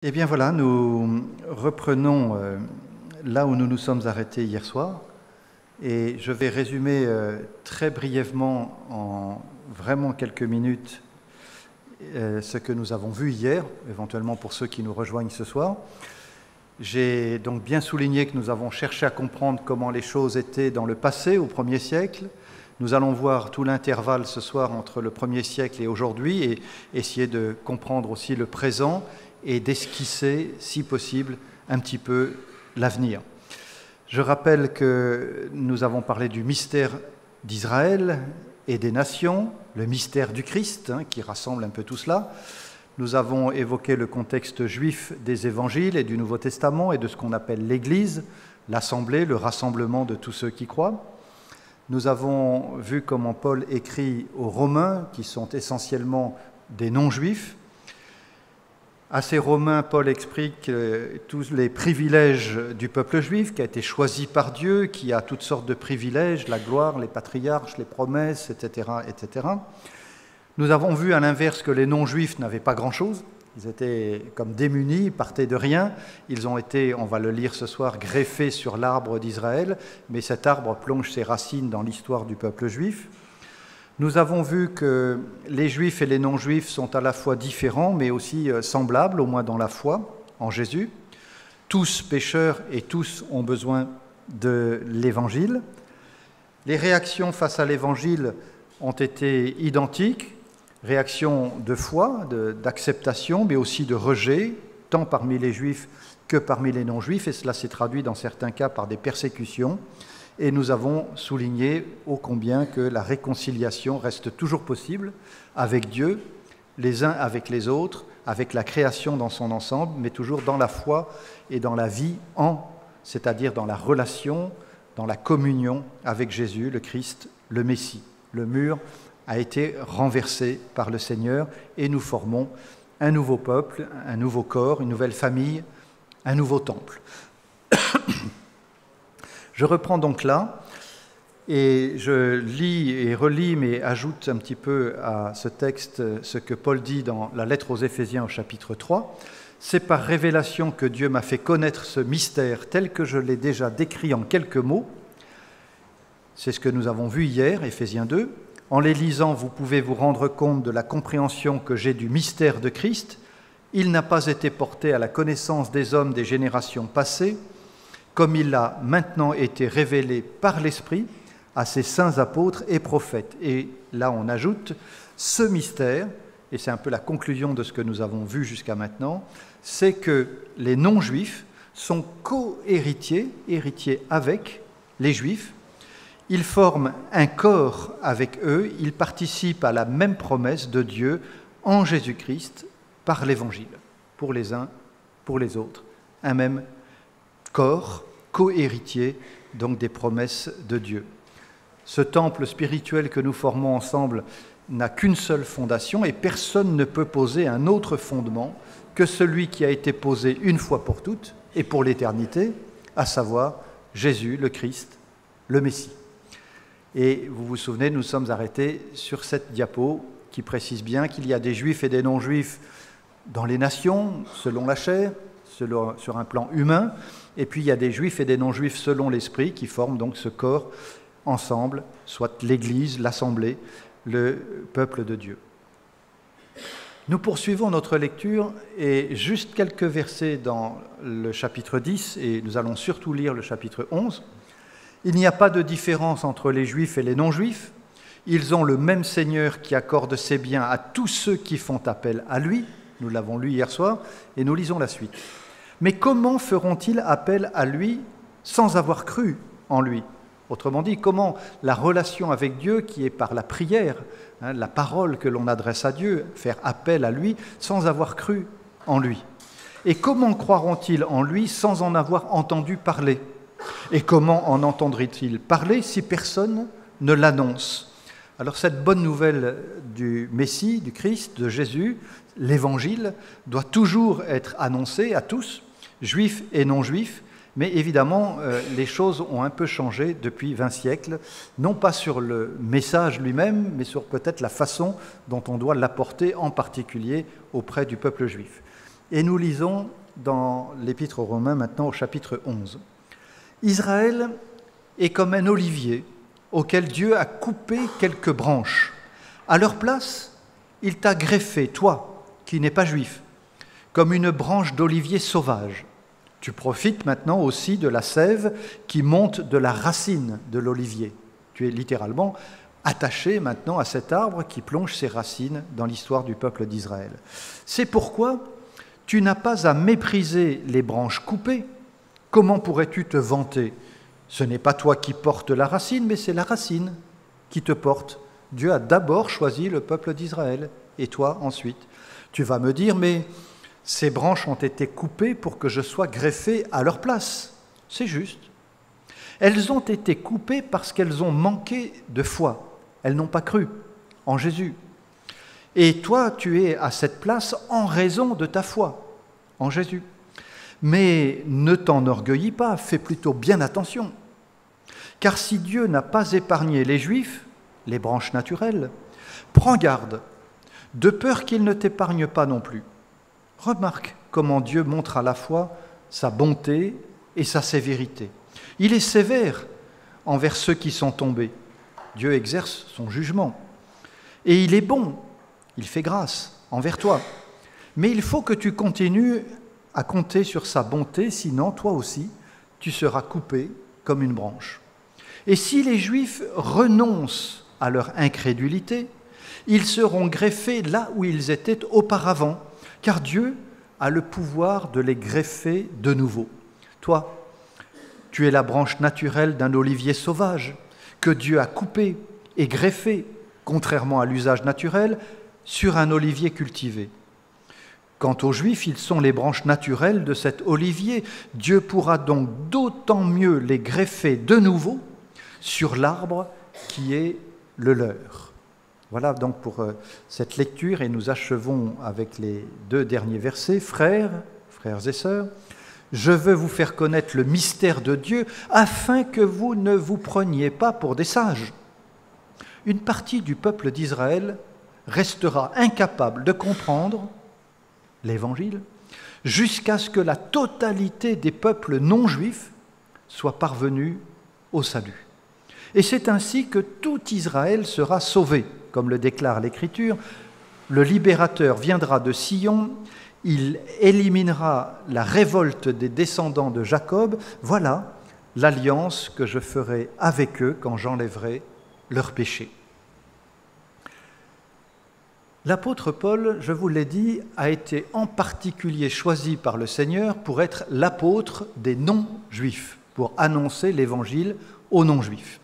Eh bien voilà, nous reprenons là où nous nous sommes arrêtés hier soir et je vais résumer très brièvement en vraiment quelques minutes ce que nous avons vu hier, éventuellement pour ceux qui nous rejoignent ce soir. J'ai donc bien souligné que nous avons cherché à comprendre comment les choses étaient dans le passé, au 1er siècle. Nous allons voir tout l'intervalle ce soir entre le 1er siècle et aujourd'hui et essayer de comprendre aussi le présent et d'esquisser, si possible, un petit peu l'avenir. Je rappelle que nous avons parlé du mystère d'Israël et des nations, le mystère du Christ, qui rassemble un peu tout cela. Nous avons évoqué le contexte juif des évangiles et du Nouveau Testament et de ce qu'on appelle l'Église, l'assemblée, le rassemblement de tous ceux qui croient. Nous avons vu comment Paul écrit aux Romains, qui sont essentiellement des non-juifs. À ces Romains, Paul explique tous les privilèges du peuple juif qui a été choisi par Dieu, qui a toutes sortes de privilèges, la gloire, les patriarches, les promesses, etc., etc. Nous avons vu à l'inverse que les non-juifs n'avaient pas grand-chose. Ils étaient comme démunis, ils partaient de rien. Ils ont été, on va le lire ce soir, greffés sur l'arbre d'Israël, mais cet arbre plonge ses racines dans l'histoire du peuple juif. Nous avons vu que les juifs et les non-juifs sont à la fois différents, mais aussi semblables, au moins dans la foi, en Jésus. Tous pécheurs et tous ont besoin de l'Évangile. Les réactions face à l'Évangile ont été identiques, réactions de foi, d'acceptation, mais aussi de rejet, tant parmi les juifs que parmi les non-juifs, et cela s'est traduit dans certains cas par des persécutions. Et nous avons souligné ô combien que la réconciliation reste toujours possible avec Dieu, les uns avec les autres, avec la création dans son ensemble, mais toujours dans la foi et dans la vie c'est-à-dire dans la relation, dans la communion avec Jésus, le Christ, le Messie. Le mur a été renversé par le Seigneur et nous formons un nouveau peuple, un nouveau corps, une nouvelle famille, un nouveau temple. Je reprends donc là et je lis et relis, mais ajoute un petit peu à ce texte ce que Paul dit dans la lettre aux Éphésiens au chapitre 3. « C'est par révélation que Dieu m'a fait connaître ce mystère tel que je l'ai déjà décrit en quelques mots. » C'est ce que nous avons vu hier, Éphésiens 2. « En les lisant, vous pouvez vous rendre compte de la compréhension que j'ai du mystère de Christ. Il n'a pas été porté à la connaissance des hommes des générations passées, comme il a maintenant été révélé par l'Esprit à ses saints apôtres et prophètes. » Et là, on ajoute ce mystère, et c'est un peu la conclusion de ce que nous avons vu jusqu'à maintenant, c'est que les non-juifs sont co-héritiers, héritiers avec les juifs. Ils forment un corps avec eux, ils participent à la même promesse de Dieu en Jésus-Christ par l'Évangile, pour les uns, pour les autres, un même corps, co-héritier donc des promesses de Dieu. Ce temple spirituel que nous formons ensemble n'a qu'une seule fondation et personne ne peut poser un autre fondement que celui qui a été posé une fois pour toutes et pour l'éternité, à savoir Jésus, le Christ, le Messie. Et vous vous souvenez, nous sommes arrêtés sur cette diapo qui précise bien qu'il y a des juifs et des non-juifs dans les nations, selon la chair, sur un plan humain, et puis il y a des juifs et des non-juifs selon l'esprit qui forment donc ce corps ensemble, soit l'Église, l'Assemblée, le peuple de Dieu. Nous poursuivons notre lecture et juste quelques versets dans le chapitre 10, et nous allons surtout lire le chapitre 11. Il n'y a pas de différence entre les juifs et les non-juifs. Ils ont le même Seigneur qui accorde ses biens à tous ceux qui font appel à lui. Nous l'avons lu hier soir et nous lisons la suite. Mais comment feront-ils appel à lui sans avoir cru en lui ? Autrement dit, comment la relation avec Dieu, qui est par la prière, la parole que l'on adresse à Dieu, faire appel à lui sans avoir cru en lui ? Et comment croiront-ils en lui sans en avoir entendu parler ? Et comment en entendraient-ils parler si personne ne l'annonce ? Alors cette bonne nouvelle du Messie, du Christ, de Jésus, l'Évangile, doit toujours être annoncée à tous, juifs et non-juifs, mais évidemment, les choses ont un peu changé depuis 20 siècles, non pas sur le message lui-même, mais sur peut-être la façon dont on doit l'apporter, en particulier auprès du peuple juif. Et nous lisons dans l'Épître aux Romains maintenant au chapitre 11. Israël est comme un olivier auquel Dieu a coupé quelques branches. À leur place, il t'a greffé, toi, qui n'es pas juif, comme une branche d'olivier sauvage. Tu profites maintenant aussi de la sève qui monte de la racine de l'olivier. Tu es littéralement attaché maintenant à cet arbre qui plonge ses racines dans l'histoire du peuple d'Israël. C'est pourquoi tu n'as pas à mépriser les branches coupées. Comment pourrais-tu te vanter ? Ce n'est pas toi qui portes la racine, mais c'est la racine qui te porte. Dieu a d'abord choisi le peuple d'Israël, et toi ensuite. Tu vas me dire, mais ces branches ont été coupées pour que je sois greffé à leur place. C'est juste. Elles ont été coupées parce qu'elles ont manqué de foi. Elles n'ont pas cru en Jésus. Et toi, tu es à cette place en raison de ta foi en Jésus. Mais ne t'enorgueillis pas, fais plutôt bien attention. Car si Dieu n'a pas épargné les Juifs, les branches naturelles, prends garde, de peur qu'il ne t'épargne pas non plus. Remarque comment Dieu montre à la fois sa bonté et sa sévérité. Il est sévère envers ceux qui sont tombés. Dieu exerce son jugement. Et il est bon, il fait grâce envers toi. Mais il faut que tu continues à compter sur sa bonté, sinon toi aussi, tu seras coupé comme une branche. Et si les Juifs renoncent à leur incrédulité, ils seront greffés là où ils étaient auparavant, car Dieu a le pouvoir de les greffer de nouveau. Toi, tu es la branche naturelle d'un olivier sauvage que Dieu a coupé et greffé, contrairement à l'usage naturel, sur un olivier cultivé. Quant aux Juifs, ils sont les branches naturelles de cet olivier. Dieu pourra donc d'autant mieux les greffer de nouveau sur l'arbre qui est le leur. Voilà donc pour cette lecture, et nous achevons avec les 2 derniers versets. Frères et sœurs, je veux vous faire connaître le mystère de Dieu afin que vous ne vous preniez pas pour des sages. Une partie du peuple d'Israël restera incapable de comprendre l'Évangile jusqu'à ce que la totalité des peuples non juifs soit parvenue au salut. Et c'est ainsi que tout Israël sera sauvé, comme le déclare l'Écriture. Le libérateur viendra de Sion, il éliminera la révolte des descendants de Jacob. Voilà l'alliance que je ferai avec eux quand j'enlèverai leurs péchés. L'apôtre Paul, je vous l'ai dit, a été en particulier choisi par le Seigneur pour être l'apôtre des non-juifs, pour annoncer l'Évangile aux non-juifs.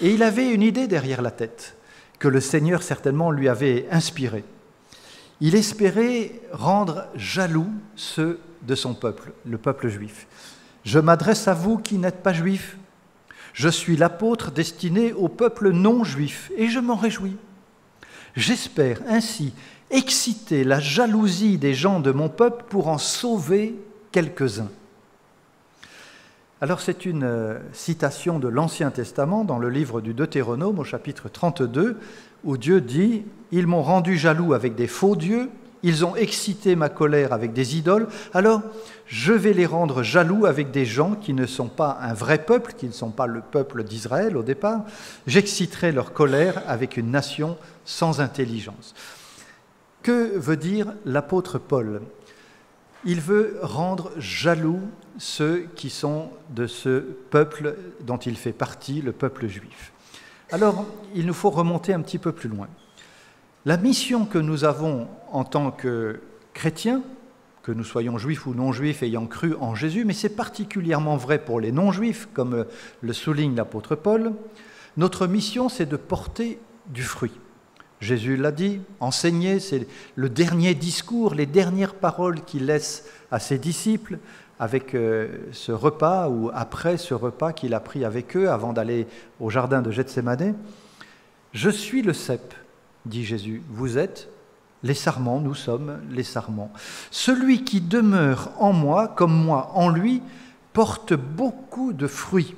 Et il avait une idée derrière la tête, que le Seigneur certainement lui avait inspirée. Il espérait rendre jaloux ceux de son peuple, le peuple juif. « Je m'adresse à vous qui n'êtes pas juifs. Je suis l'apôtre destiné au peuple non-juif et je m'en réjouis. J'espère ainsi exciter la jalousie des gens de mon peuple pour en sauver quelques-uns. » Alors c'est une citation de l'Ancien Testament dans le livre du Deutéronome au chapitre 32 où Dieu dit « Ils m'ont rendu jaloux avec des faux dieux, ils ont excité ma colère avec des idoles, alors je vais les rendre jaloux avec des gens qui ne sont pas un vrai peuple, qui ne sont pas le peuple d'Israël au départ. J'exciterai leur colère avec une nation sans intelligence. » Que veut dire l'apôtre Paul ? Il veut rendre jaloux ceux qui sont de ce peuple dont il fait partie, le peuple juif. Alors, il nous faut remonter un petit peu plus loin. La mission que nous avons en tant que chrétiens, que nous soyons juifs ou non-juifs ayant cru en Jésus, mais c'est particulièrement vrai pour les non-juifs, comme le souligne l'apôtre Paul, notre mission, c'est de porter du fruit. Jésus l'a dit, enseigner, c'est le dernier discours, les dernières paroles qu'il laisse à ses disciples avec ce repas ou après ce repas qu'il a pris avec eux avant d'aller au jardin de Gethsémanée. « Je suis le cep, dit Jésus, vous êtes les sarments, nous sommes les sarments. Celui qui demeure en moi, comme moi en lui, porte beaucoup de fruits,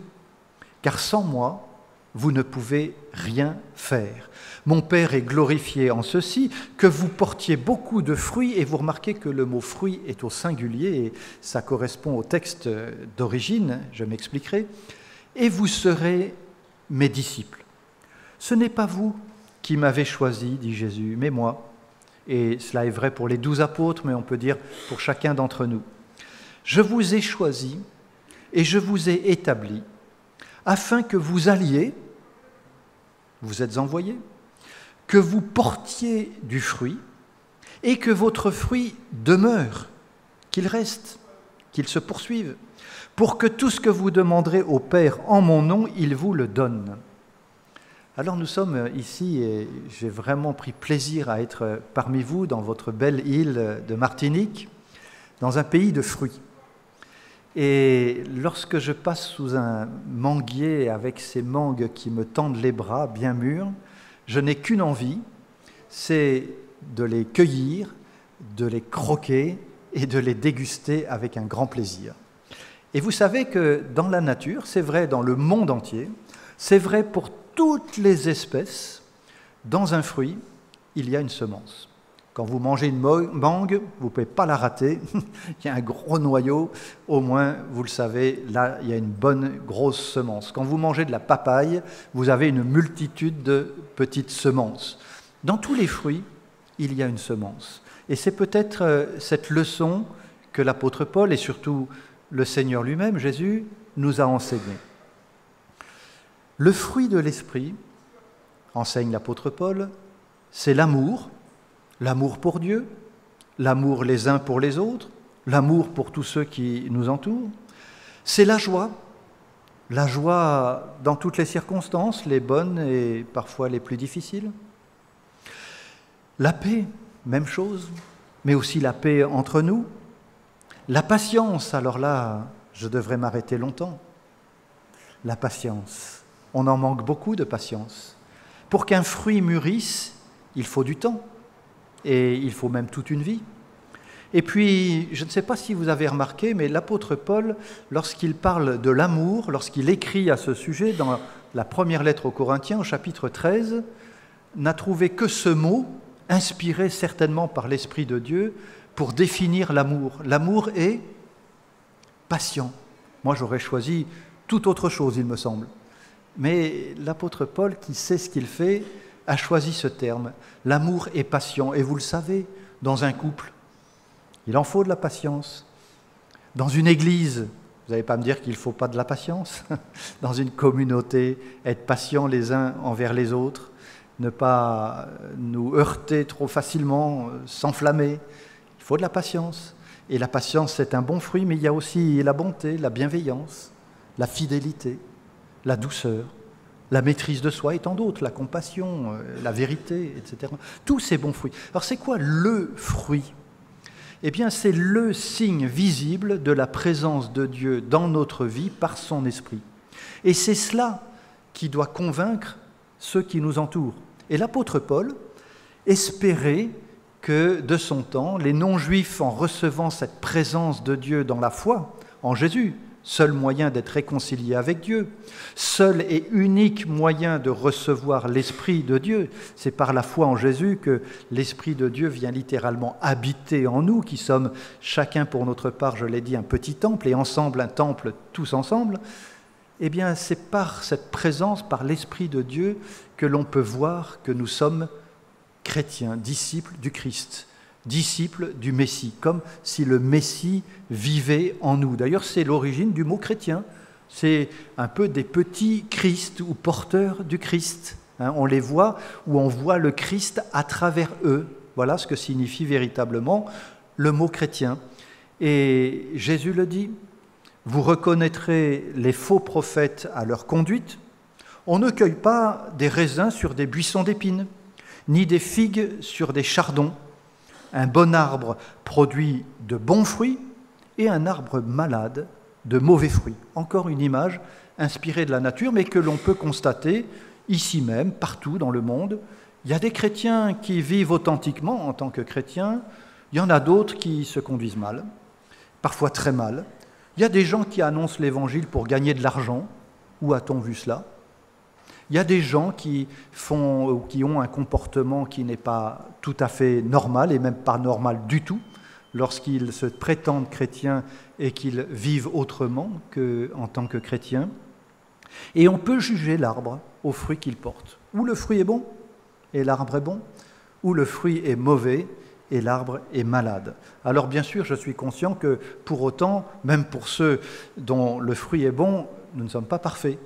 car sans moi, vous ne pouvez rien faire. Mon Père est glorifié en ceci, que vous portiez beaucoup de fruits, et vous remarquez que le mot fruit est au singulier, et ça correspond au texte d'origine, je m'expliquerai, et vous serez mes disciples. Ce n'est pas vous qui m'avez choisi, dit Jésus, mais moi. Et cela est vrai pour les 12 apôtres, mais on peut dire pour chacun d'entre nous. Je vous ai choisi et je vous ai établi afin que vous alliez, vous êtes envoyés, que vous portiez du fruit et que votre fruit demeure, qu'il reste, qu'il se poursuive, pour que tout ce que vous demanderez au Père en mon nom, il vous le donne. Alors nous sommes ici et j'ai vraiment pris plaisir à être parmi vous dans votre belle île de Martinique, dans un pays de fruits. Et lorsque je passe sous un manguier avec ces mangues qui me tendent les bras bien mûrs, je n'ai qu'une envie, c'est de les cueillir, de les croquer et de les déguster avec un grand plaisir. Et vous savez que dans la nature, c'est vrai dans le monde entier, c'est vrai pour toutes les espèces, dans un fruit, il y a une semence. Quand vous mangez une mangue, vous ne pouvez pas la rater, il y a un gros noyau, au moins, vous le savez, là, il y a une bonne grosse semence. Quand vous mangez de la papaye, vous avez une multitude de petites semences. Dans tous les fruits, il y a une semence. Et c'est peut-être cette leçon que l'apôtre Paul, et surtout le Seigneur lui-même, Jésus, nous a enseignée. Le fruit de l'esprit, enseigne l'apôtre Paul, c'est l'amour pour Dieu, l'amour les uns pour les autres, l'amour pour tous ceux qui nous entourent. C'est la joie dans toutes les circonstances, les bonnes et parfois les plus difficiles. La paix, même chose, mais aussi la paix entre nous. La patience, alors là, je devrais m'arrêter longtemps. La patience. On en manque beaucoup de patience. Pour qu'un fruit mûrisse, il faut du temps, et il faut même toute une vie. Et puis, je ne sais pas si vous avez remarqué, mais l'apôtre Paul, lorsqu'il parle de l'amour, lorsqu'il écrit à ce sujet dans la première lettre aux Corinthiens, au chapitre 13, n'a trouvé que ce mot, inspiré certainement par l'Esprit de Dieu, pour définir l'amour. L'amour est patient. Moi, j'aurais choisi toute autre chose, il me semble. Mais l'apôtre Paul, qui sait ce qu'il fait, a choisi ce terme. L'amour est patient. Et vous le savez, dans un couple, il en faut de la patience. Dans une église, vous n'allez pas me dire qu'il ne faut pas de la patience. Dans une communauté, être patient les uns envers les autres, ne pas nous heurter trop facilement, s'enflammer. Il faut de la patience. Et la patience, c'est un bon fruit, mais il y a aussi la bonté, la bienveillance, la fidélité, la douceur, la maîtrise de soi et tant d'autres, la compassion, la vérité, etc. Tous ces bons fruits. Alors c'est quoi le fruit ? Eh bien c'est le signe visible de la présence de Dieu dans notre vie par son esprit. Et c'est cela qui doit convaincre ceux qui nous entourent. Et l'apôtre Paul espérait que de son temps, les non-juifs, en recevant cette présence de Dieu dans la foi en Jésus, seul moyen d'être réconcilié avec Dieu, seul et unique moyen de recevoir l'Esprit de Dieu. C'est par la foi en Jésus que l'Esprit de Dieu vient littéralement habiter en nous, qui sommes chacun pour notre part, je l'ai dit, un petit temple, et ensemble un temple tous ensemble. Eh bien, c'est par cette présence, par l'Esprit de Dieu, que l'on peut voir que nous sommes chrétiens, disciples du Christ, disciples du Messie, comme si le Messie vivait en nous. D'ailleurs, c'est l'origine du mot chrétien. C'est un peu des petits Christ ou porteurs du Christ. On les voit, ou on voit le Christ à travers eux. Voilà ce que signifie véritablement le mot chrétien. Et Jésus le dit, vous reconnaîtrez les faux prophètes à leur conduite. On ne cueille pas des raisins sur des buissons d'épines, ni des figues sur des chardons. Un bon arbre produit de bons fruits et un arbre malade de mauvais fruits. Encore une image inspirée de la nature, mais que l'on peut constater ici même, partout dans le monde. Il y a des chrétiens qui vivent authentiquement en tant que chrétiens, il y en a d'autres qui se conduisent mal, parfois très mal. Il y a des gens qui annoncent l'évangile pour gagner de l'argent. Où a-t-on vu cela ? Il y a des gens qui font ou qui ont un comportement qui n'est pas tout à fait normal, et même pas normal du tout, lorsqu'ils se prétendent chrétiens et qu'ils vivent autrement qu'en tant que chrétiens. Et on peut juger l'arbre au fruit qu'il porte. Ou le fruit est bon et l'arbre est bon, ou le fruit est mauvais et l'arbre est malade. Alors bien sûr, je suis conscient que pour autant, même pour ceux dont le fruit est bon, nous ne sommes pas parfaits.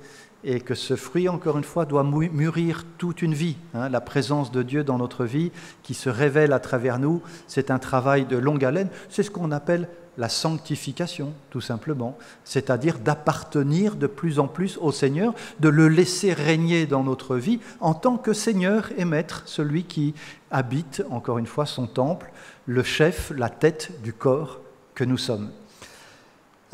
Et que ce fruit, encore une fois, doit mûrir toute une vie. La présence de Dieu dans notre vie, qui se révèle à travers nous, c'est un travail de longue haleine. C'est ce qu'on appelle la sanctification, tout simplement. C'est-à-dire d'appartenir de plus en plus au Seigneur, de le laisser régner dans notre vie en tant que Seigneur et Maître, celui qui habite, encore une fois, son temple, le chef, la tête du corps que nous sommes.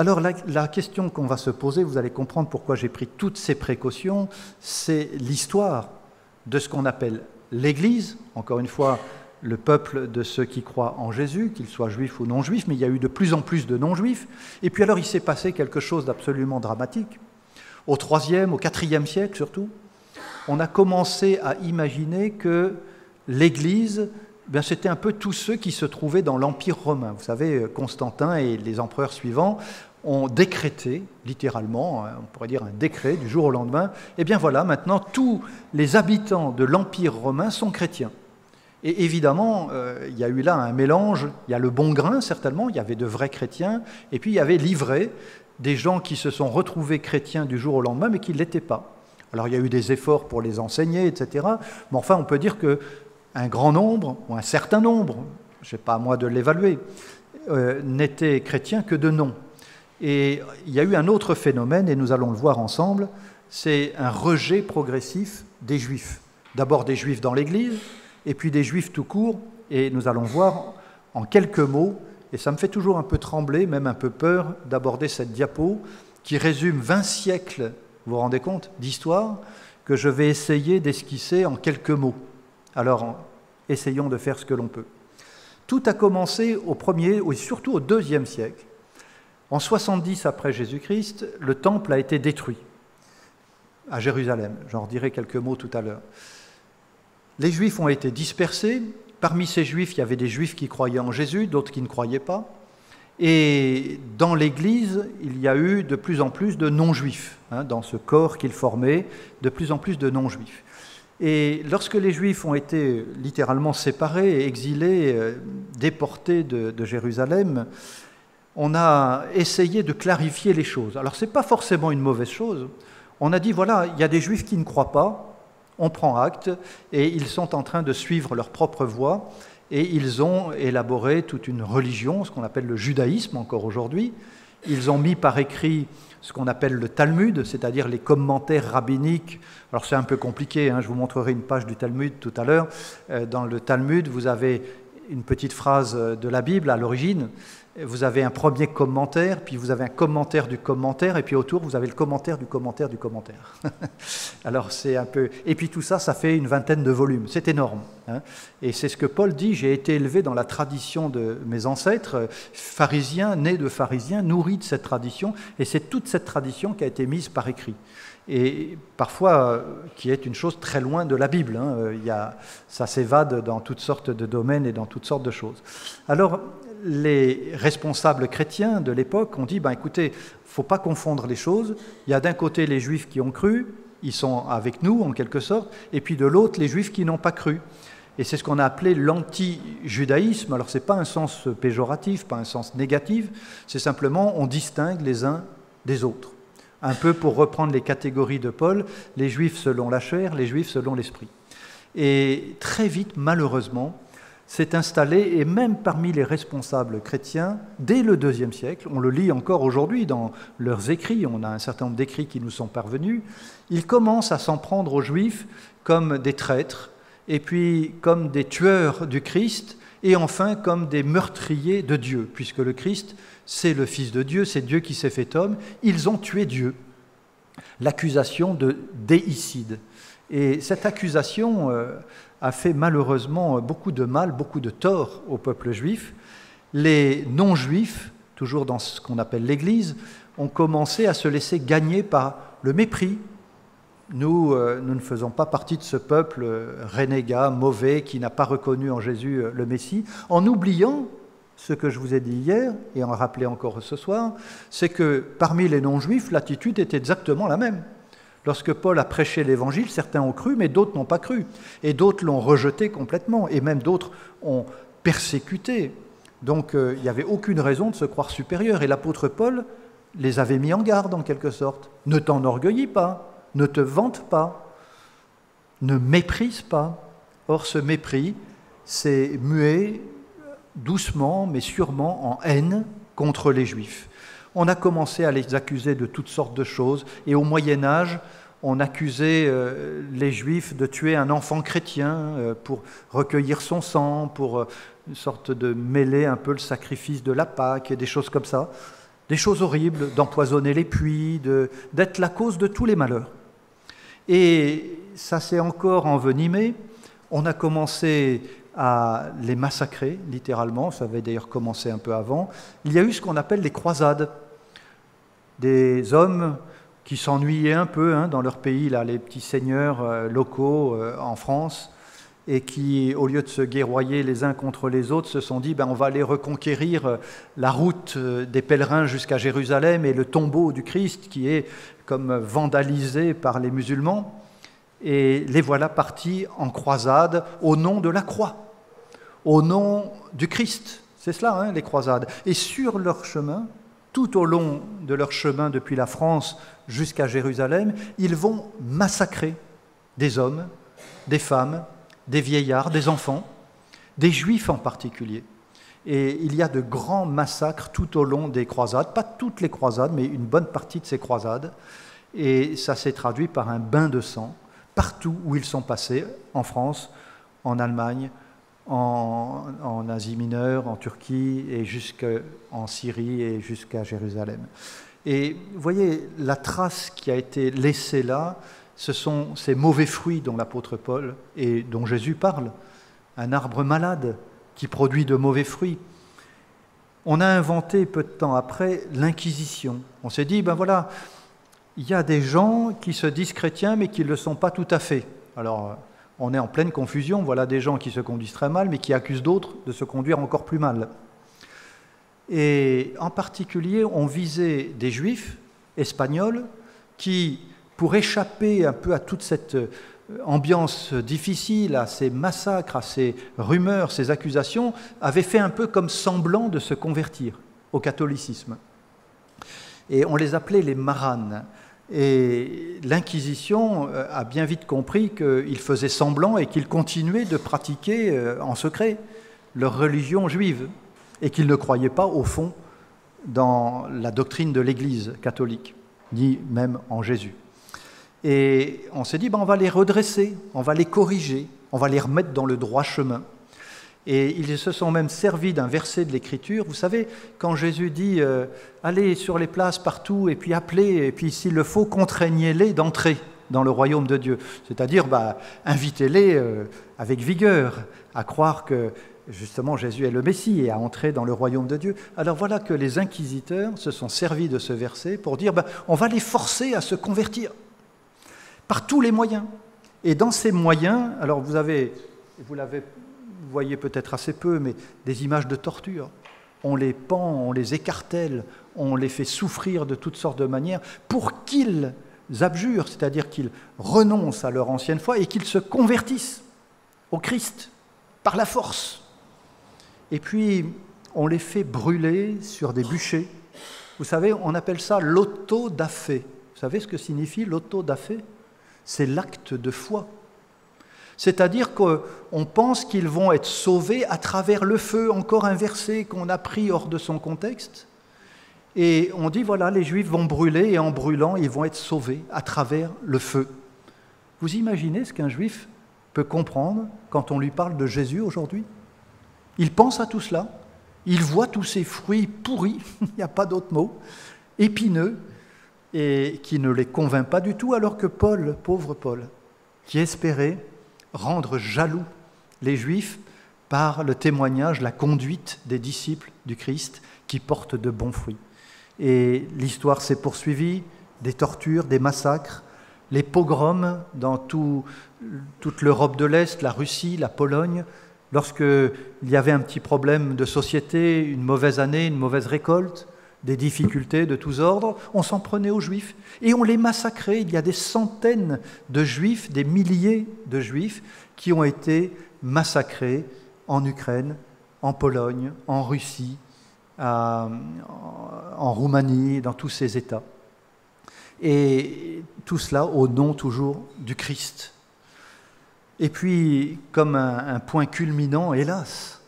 Alors la question qu'on va se poser, vous allez comprendre pourquoi j'ai pris toutes ces précautions, c'est l'histoire de ce qu'on appelle l'Église, encore une fois le peuple de ceux qui croient en Jésus, qu'ils soient juifs ou non-juifs, mais il y a eu de plus en plus de non-juifs. Et puis alors il s'est passé quelque chose d'absolument dramatique. Au IIIe, au IVe siècle surtout, on a commencé à imaginer que l'Église, c'était un peu tous ceux qui se trouvaient dans l'Empire romain. Vous savez, Constantin et les empereurs suivants ont décrété, littéralement, on pourrait dire un décret du jour au lendemain, et bien voilà, maintenant tous les habitants de l'Empire romain sont chrétiens. Et évidemment, il y a eu là un mélange, il y a le bon grain certainement, il y avait de vrais chrétiens, et puis il y avait l'ivré, des gens qui se sont retrouvés chrétiens du jour au lendemain, mais qui ne l'étaient pas. Alors il y a eu des efforts pour les enseigner, etc. Mais enfin, on peut dire qu'un grand nombre, ou un certain nombre, je ne sais pas à moi de l'évaluer, n'étaient chrétiens que de nom. Et il y a eu un autre phénomène, et nous allons le voir ensemble, c'est un rejet progressif des Juifs. D'abord des Juifs dans l'Église, et puis des Juifs tout court, et nous allons voir en quelques mots, et ça me fait toujours un peu trembler, même un peu peur, d'aborder cette diapo, qui résume 20 siècles, vous vous rendez compte, d'histoire, que je vais essayer d'esquisser en quelques mots. Alors, essayons de faire ce que l'on peut. Tout a commencé au 1er, et surtout au 2e siècle. En 70 après Jésus-Christ, le temple a été détruit à Jérusalem. J'en redirai quelques mots tout à l'heure. Les Juifs ont été dispersés. Parmi ces Juifs, il y avait des Juifs qui croyaient en Jésus, d'autres qui ne croyaient pas. Et dans l'Église, il y a eu de plus en plus de non-Juifs. Dans ce corps qu'ils formaient, de plus en plus de non-Juifs. Et lorsque les Juifs ont été littéralement séparés, exilés, déportés de Jérusalem, on a essayé de clarifier les choses. Alors, ce n'est pas forcément une mauvaise chose. On a dit, voilà, il y a des Juifs qui ne croient pas, on prend acte, et ils sont en train de suivre leur propre voie, et ils ont élaboré toute une religion, ce qu'on appelle le judaïsme encore aujourd'hui. Ils ont mis par écrit ce qu'on appelle le Talmud, c'est-à-dire les commentaires rabbiniques. Alors c'est un peu compliqué, je vous montrerai une page du Talmud tout à l'heure. Dans le Talmud, vous avez une petite phrase de la Bible à l'origine, vous avez un premier commentaire, puis vous avez un commentaire du commentaire, et puis autour, vous avez le commentaire du commentaire du commentaire. Alors c'est un peu... Et puis tout ça, ça fait une vingtaine de volumes. C'est énorme. Et c'est ce que Paul dit, j'ai été élevé dans la tradition de mes ancêtres, pharisiens, nés de pharisiens, nourris de cette tradition, et c'est toute cette tradition qui a été mise par écrit. Et parfois, qui est une chose très loin de la Bible. Ça s'évade dans toutes sortes de domaines et dans toutes sortes de choses. Alors, les responsables chrétiens de l'époque ont dit, écoutez, il ne faut pas confondre les choses. Il y a d'un côté les Juifs qui ont cru, ils sont avec nous en quelque sorte, et puis de l'autre les Juifs qui n'ont pas cru. Et c'est ce qu'on a appelé l'anti-judaïsme. Alors ce n'est pas un sens péjoratif, pas un sens négatif, c'est simplement on distingue les uns des autres. Un peu pour reprendre les catégories de Paul, les Juifs selon la chair, les Juifs selon l'esprit. Et très vite, malheureusement, s'est installé, et même parmi les responsables chrétiens, dès le IIe siècle, on le lit encore aujourd'hui dans leurs écrits, on a un certain nombre d'écrits qui nous sont parvenus, ils commencent à s'en prendre aux Juifs comme des traîtres, et puis comme des tueurs du Christ, et enfin comme des meurtriers de Dieu, puisque le Christ, c'est le Fils de Dieu, c'est Dieu qui s'est fait homme, ils ont tué Dieu. L'accusation de déicide. Et cette accusation a fait malheureusement beaucoup de mal, beaucoup de tort au peuple juif. Les non-juifs, toujours dans ce qu'on appelle l'Église, ont commencé à se laisser gagner par le mépris, Nous ne faisons pas partie de ce peuple renégat, mauvais, qui n'a pas reconnu en Jésus le Messie, en oubliant ce que je vous ai dit hier, et en rappelé encore ce soir, c'est que parmi les non-juifs, l'attitude était exactement la même. Lorsque Paul a prêché l'Évangile, certains ont cru, mais d'autres n'ont pas cru. Et d'autres l'ont rejeté complètement, et même d'autres ont persécuté. Donc il n'y avait aucune raison de se croire supérieur. Et l'apôtre Paul les avait mis en garde, en quelque sorte. Ne t'enorgueillis pas, ne te vante pas, ne méprise pas. Or, ce mépris s'est mué doucement, mais sûrement en haine contre les Juifs. On a commencé à les accuser de toutes sortes de choses, et au Moyen-Âge, on accusait les Juifs de tuer un enfant chrétien pour recueillir son sang, pour une sorte de mêler un peu le sacrifice de la Pâque et des choses comme ça. Des choses horribles, d'empoisonner les puits, d'être la cause de tous les malheurs. Et ça s'est encore envenimé. On a commencé à les massacrer, littéralement. Ça avait d'ailleurs commencé un peu avant. Il y a eu ce qu'on appelle les croisades. Des hommes qui s'ennuyaient un peu dans leur pays, là, les petits seigneurs locaux en France, et qui, au lieu de se guerroyer les uns contre les autres, se sont dit on va aller reconquérir la route des pèlerins jusqu'à Jérusalem et le tombeau du Christ qui est comme vandalisé par les musulmans. Et les voilà partis en croisade au nom de la croix, au nom du Christ. C'est cela, les croisades. Et sur leur chemin, tout au long de leur chemin depuis la France jusqu'à Jérusalem, ils vont massacrer des hommes, des femmes, des vieillards, des enfants, des Juifs en particulier. Et il y a de grands massacres tout au long des croisades, pas toutes les croisades, mais une bonne partie de ces croisades. Et ça s'est traduit par un bain de sang partout où ils sont passés, en France, en Allemagne, en Asie mineure, en Turquie, et jusqu'en Syrie et jusqu'à Jérusalem. Et vous voyez, la trace qui a été laissée là, ce sont ces mauvais fruits dont l'apôtre Paul et dont Jésus parle. Un arbre malade qui produit de mauvais fruits. On a inventé peu de temps après l'Inquisition. On s'est dit, voilà, il y a des gens qui se disent chrétiens mais qui ne le sont pas tout à fait. Alors, on est en pleine confusion. Voilà des gens qui se conduisent très mal mais qui accusent d'autres de se conduire encore plus mal. Et en particulier, on visait des Juifs espagnols qui, pour échapper un peu à toute cette ambiance difficile, à ces massacres, à ces rumeurs, ces accusations, avaient fait un peu comme semblant de se convertir au catholicisme. Et on les appelait les maranes. Et l'Inquisition a bien vite compris qu'ils faisaient semblant et qu'ils continuaient de pratiquer en secret leur religion juive et qu'ils ne croyaient pas, au fond, dans la doctrine de l'Église catholique, ni même en Jésus. Et on s'est dit, on va les redresser, on va les corriger, on va les remettre dans le droit chemin. Et ils se sont même servis d'un verset de l'Écriture. Vous savez, quand Jésus dit « Allez sur les places partout et puis appelez, et puis s'il le faut, contraignez-les d'entrer dans le royaume de Dieu. » C'est-à-dire, invitez-les avec vigueur à croire que justement Jésus est le Messie et à entrer dans le royaume de Dieu. Alors voilà que les inquisiteurs se sont servis de ce verset pour dire on va les forcer à se convertir par tous les moyens. Et dans ces moyens, alors vous voyez peut-être assez peu, mais des images de torture. On les pend, on les écartèle, on les fait souffrir de toutes sortes de manières pour qu'ils abjurent, c'est-à-dire qu'ils renoncent à leur ancienne foi et qu'ils se convertissent au Christ par la force. Et puis, on les fait brûler sur des bûchers. Vous savez, on appelle ça l'auto-da-fé. Vous savez ce que signifie l'auto-da-fé ? C'est l'acte de foi. C'est-à-dire qu'on pense qu'ils vont être sauvés à travers le feu, encore un verset qu'on a pris hors de son contexte. Et on dit, voilà, les Juifs vont brûler, et en brûlant, ils vont être sauvés à travers le feu. Vous imaginez ce qu'un Juif peut comprendre quand on lui parle de Jésus aujourd'hui ? Il pense à tout cela, il voit tous ces fruits pourris, il n'y a pas d'autre mot, épineux, et qui ne les convainc pas du tout, alors que Paul, pauvre Paul, qui espérait rendre jaloux les Juifs par le témoignage, la conduite des disciples du Christ qui portent de bons fruits. Et l'histoire s'est poursuivie, des tortures, des massacres, les pogroms dans toute l'Europe de l'Est, la Russie, la Pologne, lorsqu'il y avait un petit problème de société, une mauvaise année, une mauvaise récolte, des difficultés de tous ordres, on s'en prenait aux Juifs et on les massacrait. Il y a des centaines de Juifs, des milliers de Juifs qui ont été massacrés en Ukraine, en Pologne, en Russie, en Roumanie, dans tous ces États. Et tout cela au nom toujours du Christ. Et puis, comme un point culminant, hélas,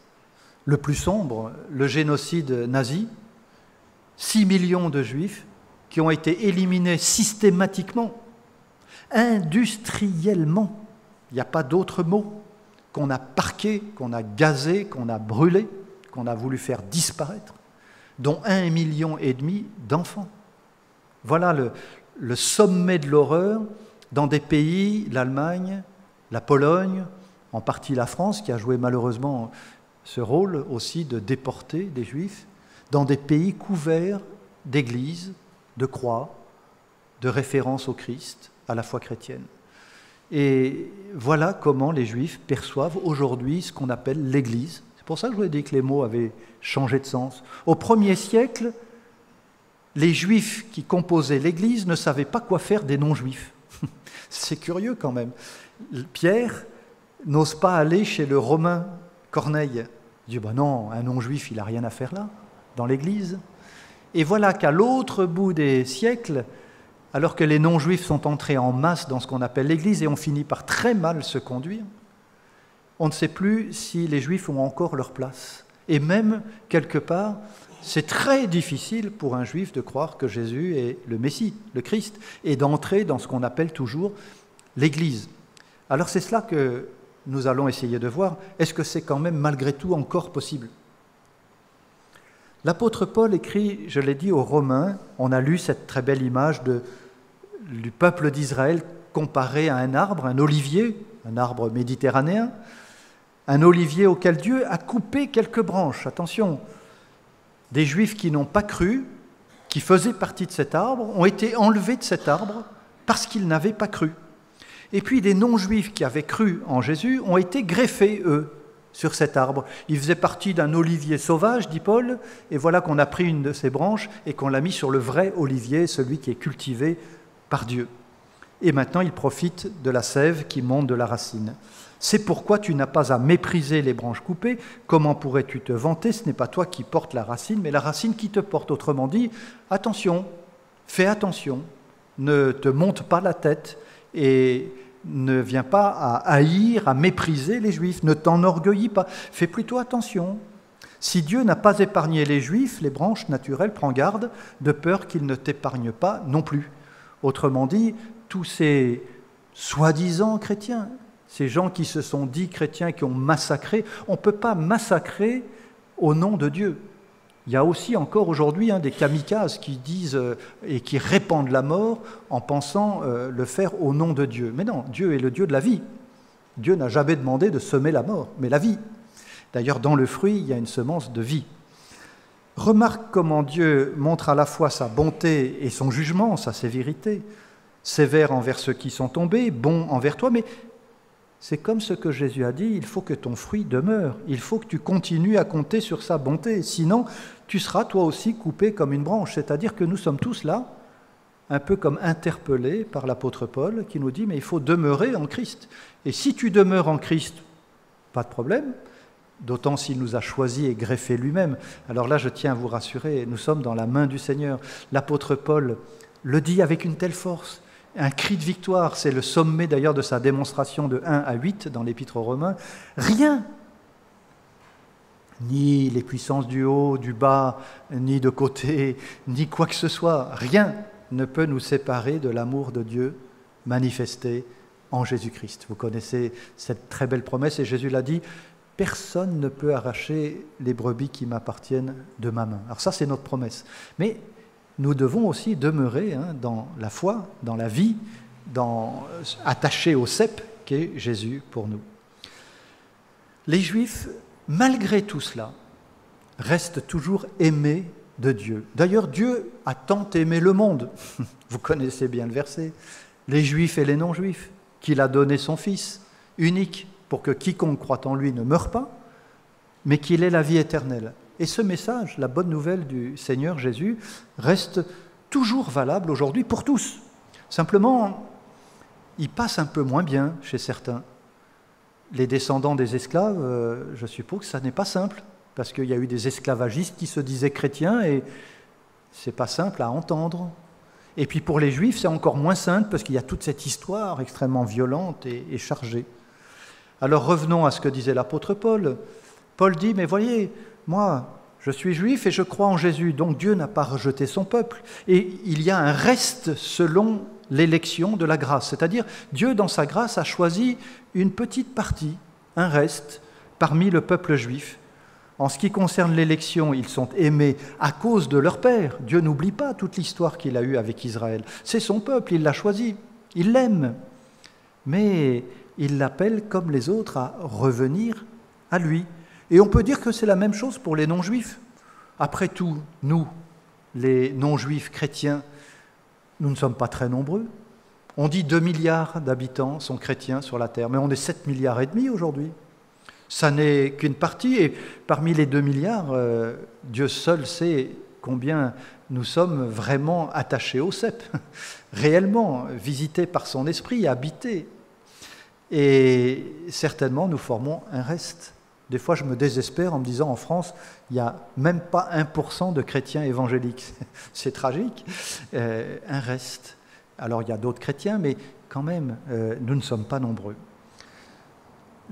le plus sombre, le génocide nazi, 6 millions de Juifs qui ont été éliminés systématiquement, industriellement, il n'y a pas d'autre mot, qu'on a parqué, qu'on a gazé, qu'on a brûlé, qu'on a voulu faire disparaître, dont 1,5 million d'enfants. Voilà le sommet de l'horreur dans des pays, l'Allemagne, la Pologne, en partie la France, qui a joué malheureusement ce rôle aussi de déporter des Juifs, dans des pays couverts d'églises, de croix, de références au Christ, à la foi chrétienne. Et voilà comment les Juifs perçoivent aujourd'hui ce qu'on appelle l'Église. C'est pour ça que je vous ai dit que les mots avaient changé de sens. Au 1er siècle, les Juifs qui composaient l'Église ne savaient pas quoi faire des non-Juifs. C'est curieux quand même. Pierre n'ose pas aller chez le Romain Corneille. Il dit, non, un non-Juif, il n'a rien à faire là, dans l'Église. Et voilà qu'à l'autre bout des siècles, alors que les non-Juifs sont entrés en masse dans ce qu'on appelle l'Église et ont fini par très mal se conduire, on ne sait plus si les Juifs ont encore leur place. Et même, quelque part, c'est très difficile pour un Juif de croire que Jésus est le Messie, le Christ, et d'entrer dans ce qu'on appelle toujours l'Église. Alors c'est cela que nous allons essayer de voir. Est-ce que c'est quand même malgré tout encore possible ? L'apôtre Paul écrit, je l'ai dit, aux Romains, on a lu cette très belle image du peuple d'Israël comparé à un arbre, un olivier, un arbre méditerranéen, un olivier auquel Dieu a coupé quelques branches. Attention, des Juifs qui n'ont pas cru, qui faisaient partie de cet arbre, ont été enlevés de cet arbre parce qu'ils n'avaient pas cru. Et puis des non-Juifs qui avaient cru en Jésus ont été greffés, eux, sur cet arbre. Ils faisaient partie d'un olivier sauvage, dit Paul, et voilà qu'on a pris une de ses branches et qu'on l'a mis sur le vrai olivier, celui qui est cultivé par Dieu. Et maintenant, ils profitent de la sève qui monte de la racine. C'est pourquoi tu n'as pas à mépriser les branches coupées. Comment pourrais-tu te vanter ? Ce n'est pas toi qui portes la racine, mais la racine qui te porte. Autrement dit, attention, fais attention, ne te monte pas la tête et ne viens pas à haïr, à mépriser les Juifs, ne t'enorgueillis pas, fais plutôt attention. Si Dieu n'a pas épargné les Juifs, les branches naturelles, prends garde, de peur qu'il ne t'épargne pas non plus. Autrement dit, tous ces soi-disant chrétiens, ces gens qui se sont dit chrétiens, qui ont massacré, on ne peut pas massacrer au nom de Dieu. Il y a aussi encore aujourd'hui des kamikazes qui disent et qui répandent la mort en pensant le faire au nom de Dieu. Mais non, Dieu est le Dieu de la vie. Dieu n'a jamais demandé de semer la mort, mais la vie. D'ailleurs, dans le fruit, il y a une semence de vie. Remarque comment Dieu montre à la fois sa bonté et son jugement, sa sévérité, sévère envers ceux qui sont tombés, bon envers toi, mais c'est comme ce que Jésus a dit, il faut que ton fruit demeure, il faut que tu continues à compter sur sa bonté, sinon tu seras toi aussi coupé comme une branche. C'est-à-dire que nous sommes tous là, un peu comme interpellés par l'apôtre Paul, qui nous dit, mais il faut demeurer en Christ. Et si tu demeures en Christ, pas de problème, d'autant s'il nous a choisis et greffés lui-même. Alors là, je tiens à vous rassurer, nous sommes dans la main du Seigneur. L'apôtre Paul le dit avec une telle force, un cri de victoire, c'est le sommet d'ailleurs de sa démonstration de 1 à 8 dans l'Épître aux Romains. Rien, ni les puissances du haut, du bas, ni de côté, ni quoi que ce soit, rien ne peut nous séparer de l'amour de Dieu manifesté en Jésus-Christ. Vous connaissez cette très belle promesse et Jésus l'a dit, personne ne peut arracher les brebis qui m'appartiennent de ma main. Alors ça, c'est notre promesse. Mais nous devons aussi demeurer dans la foi, dans la vie, attachés au cep qu'est Jésus pour nous. Les Juifs, malgré tout cela, restent toujours aimés de Dieu. D'ailleurs, Dieu a tant aimé le monde. Vous connaissez bien le verset. les Juifs et les non-Juifs, qu'il a donné son Fils unique pour que quiconque croit en lui ne meure pas, mais qu'il ait la vie éternelle. Et ce message, la bonne nouvelle du Seigneur Jésus, reste toujours valable aujourd'hui pour tous. Simplement, il passe un peu moins bien chez certains. Les descendants des esclaves, je suppose que ça n'est pas simple, parce qu'il y a eu des esclavagistes qui se disaient chrétiens et c'est pas simple à entendre. Et puis pour les Juifs, c'est encore moins simple parce qu'il y a toute cette histoire extrêmement violente et chargée. Alors revenons à ce que disait l'apôtre Paul. Paul dit, mais voyez, moi, je suis juif et je crois en Jésus, donc Dieu n'a pas rejeté son peuple. Et il y a un reste selon l'élection de la grâce, c'est-à-dire Dieu, dans sa grâce, a choisi une petite partie, un reste, parmi le peuple juif. En ce qui concerne l'élection, ils sont aimés à cause de leur Père. Dieu n'oublie pas toute l'histoire qu'il a eue avec Israël. C'est son peuple, il l'a choisi, il l'aime. Mais il l'appelle, comme les autres, à revenir à lui. Et on peut dire que c'est la même chose pour les non-juifs. Après tout, nous, les non-juifs chrétiens, nous ne sommes pas très nombreux. On dit 2 milliards d'habitants sont chrétiens sur la terre, mais on est 7,5 milliards aujourd'hui. Ça n'est qu'une partie, et parmi les 2 milliards, Dieu seul sait combien nous sommes vraiment attachés au cep, réellement, visités par son esprit, habités. Et certainement, nous formons un reste. Des fois, je me désespère en me disant, en France, il n'y a même pas 1% de chrétiens évangéliques. C'est tragique. Un reste. Alors, il y a d'autres chrétiens, mais quand même, nous ne sommes pas nombreux.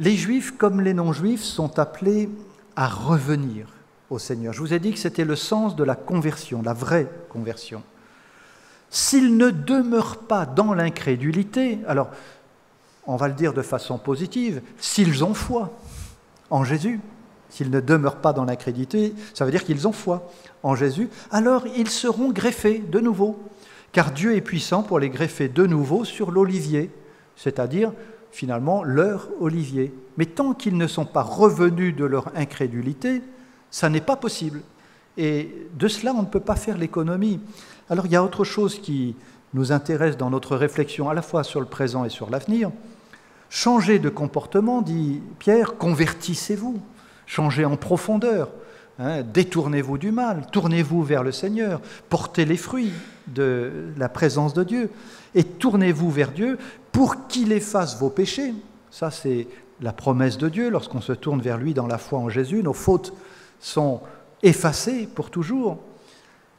Les Juifs, comme les non-Juifs, sont appelés à revenir au Seigneur. Je vous ai dit que c'était le sens de la conversion, la vraie conversion. S'ils ne demeurent pas dans l'incrédulité, alors, on va le dire de façon positive, s'ils ont foi en Jésus, s'ils ne demeurent pas dans l'incrédulité, ça veut dire qu'ils ont foi en Jésus, alors ils seront greffés de nouveau, car Dieu est puissant pour les greffer de nouveau sur l'olivier, c'est-à-dire finalement leur olivier. Mais tant qu'ils ne sont pas revenus de leur incrédulité, ça n'est pas possible. Et de cela, on ne peut pas faire l'économie. Alors il y a autre chose qui nous intéresse dans notre réflexion, à la fois sur le présent et sur l'avenir. Changez de comportement, dit Pierre, convertissez-vous, changez en profondeur, détournez-vous du mal, tournez-vous vers le Seigneur, portez les fruits de la présence de Dieu et tournez-vous vers Dieu pour qu'il efface vos péchés. Ça, c'est la promesse de Dieu. Lorsqu'on se tourne vers lui dans la foi en Jésus, nos fautes sont effacées pour toujours.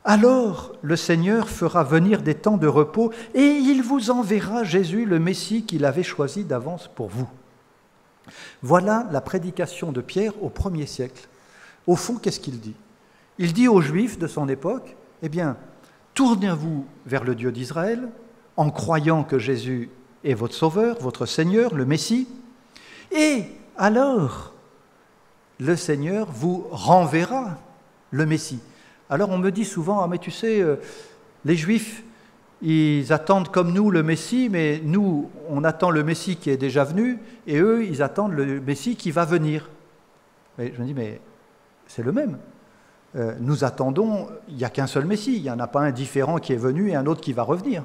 Alors le Seigneur fera venir des temps de repos et il vous enverra Jésus, le Messie qu'il avait choisi d'avance pour vous. Voilà la prédication de Pierre au 1er siècle. Au fond, qu'est-ce qu'il dit ? Il dit aux Juifs de son époque, eh bien, tournez-vous vers le Dieu d'Israël en croyant que Jésus est votre Sauveur, votre Seigneur, le Messie, et alors le Seigneur vous renverra le Messie. Alors on me dit souvent, ah mais tu sais, les Juifs, ils attendent comme nous le Messie, mais nous, on attend le Messie qui est déjà venu, et eux, ils attendent le Messie qui va venir. Et je me dis, mais c'est le même. Nous attendons, il n'y a qu'un seul Messie, il n'y en a pas un différent qui est venu et un autre qui va revenir.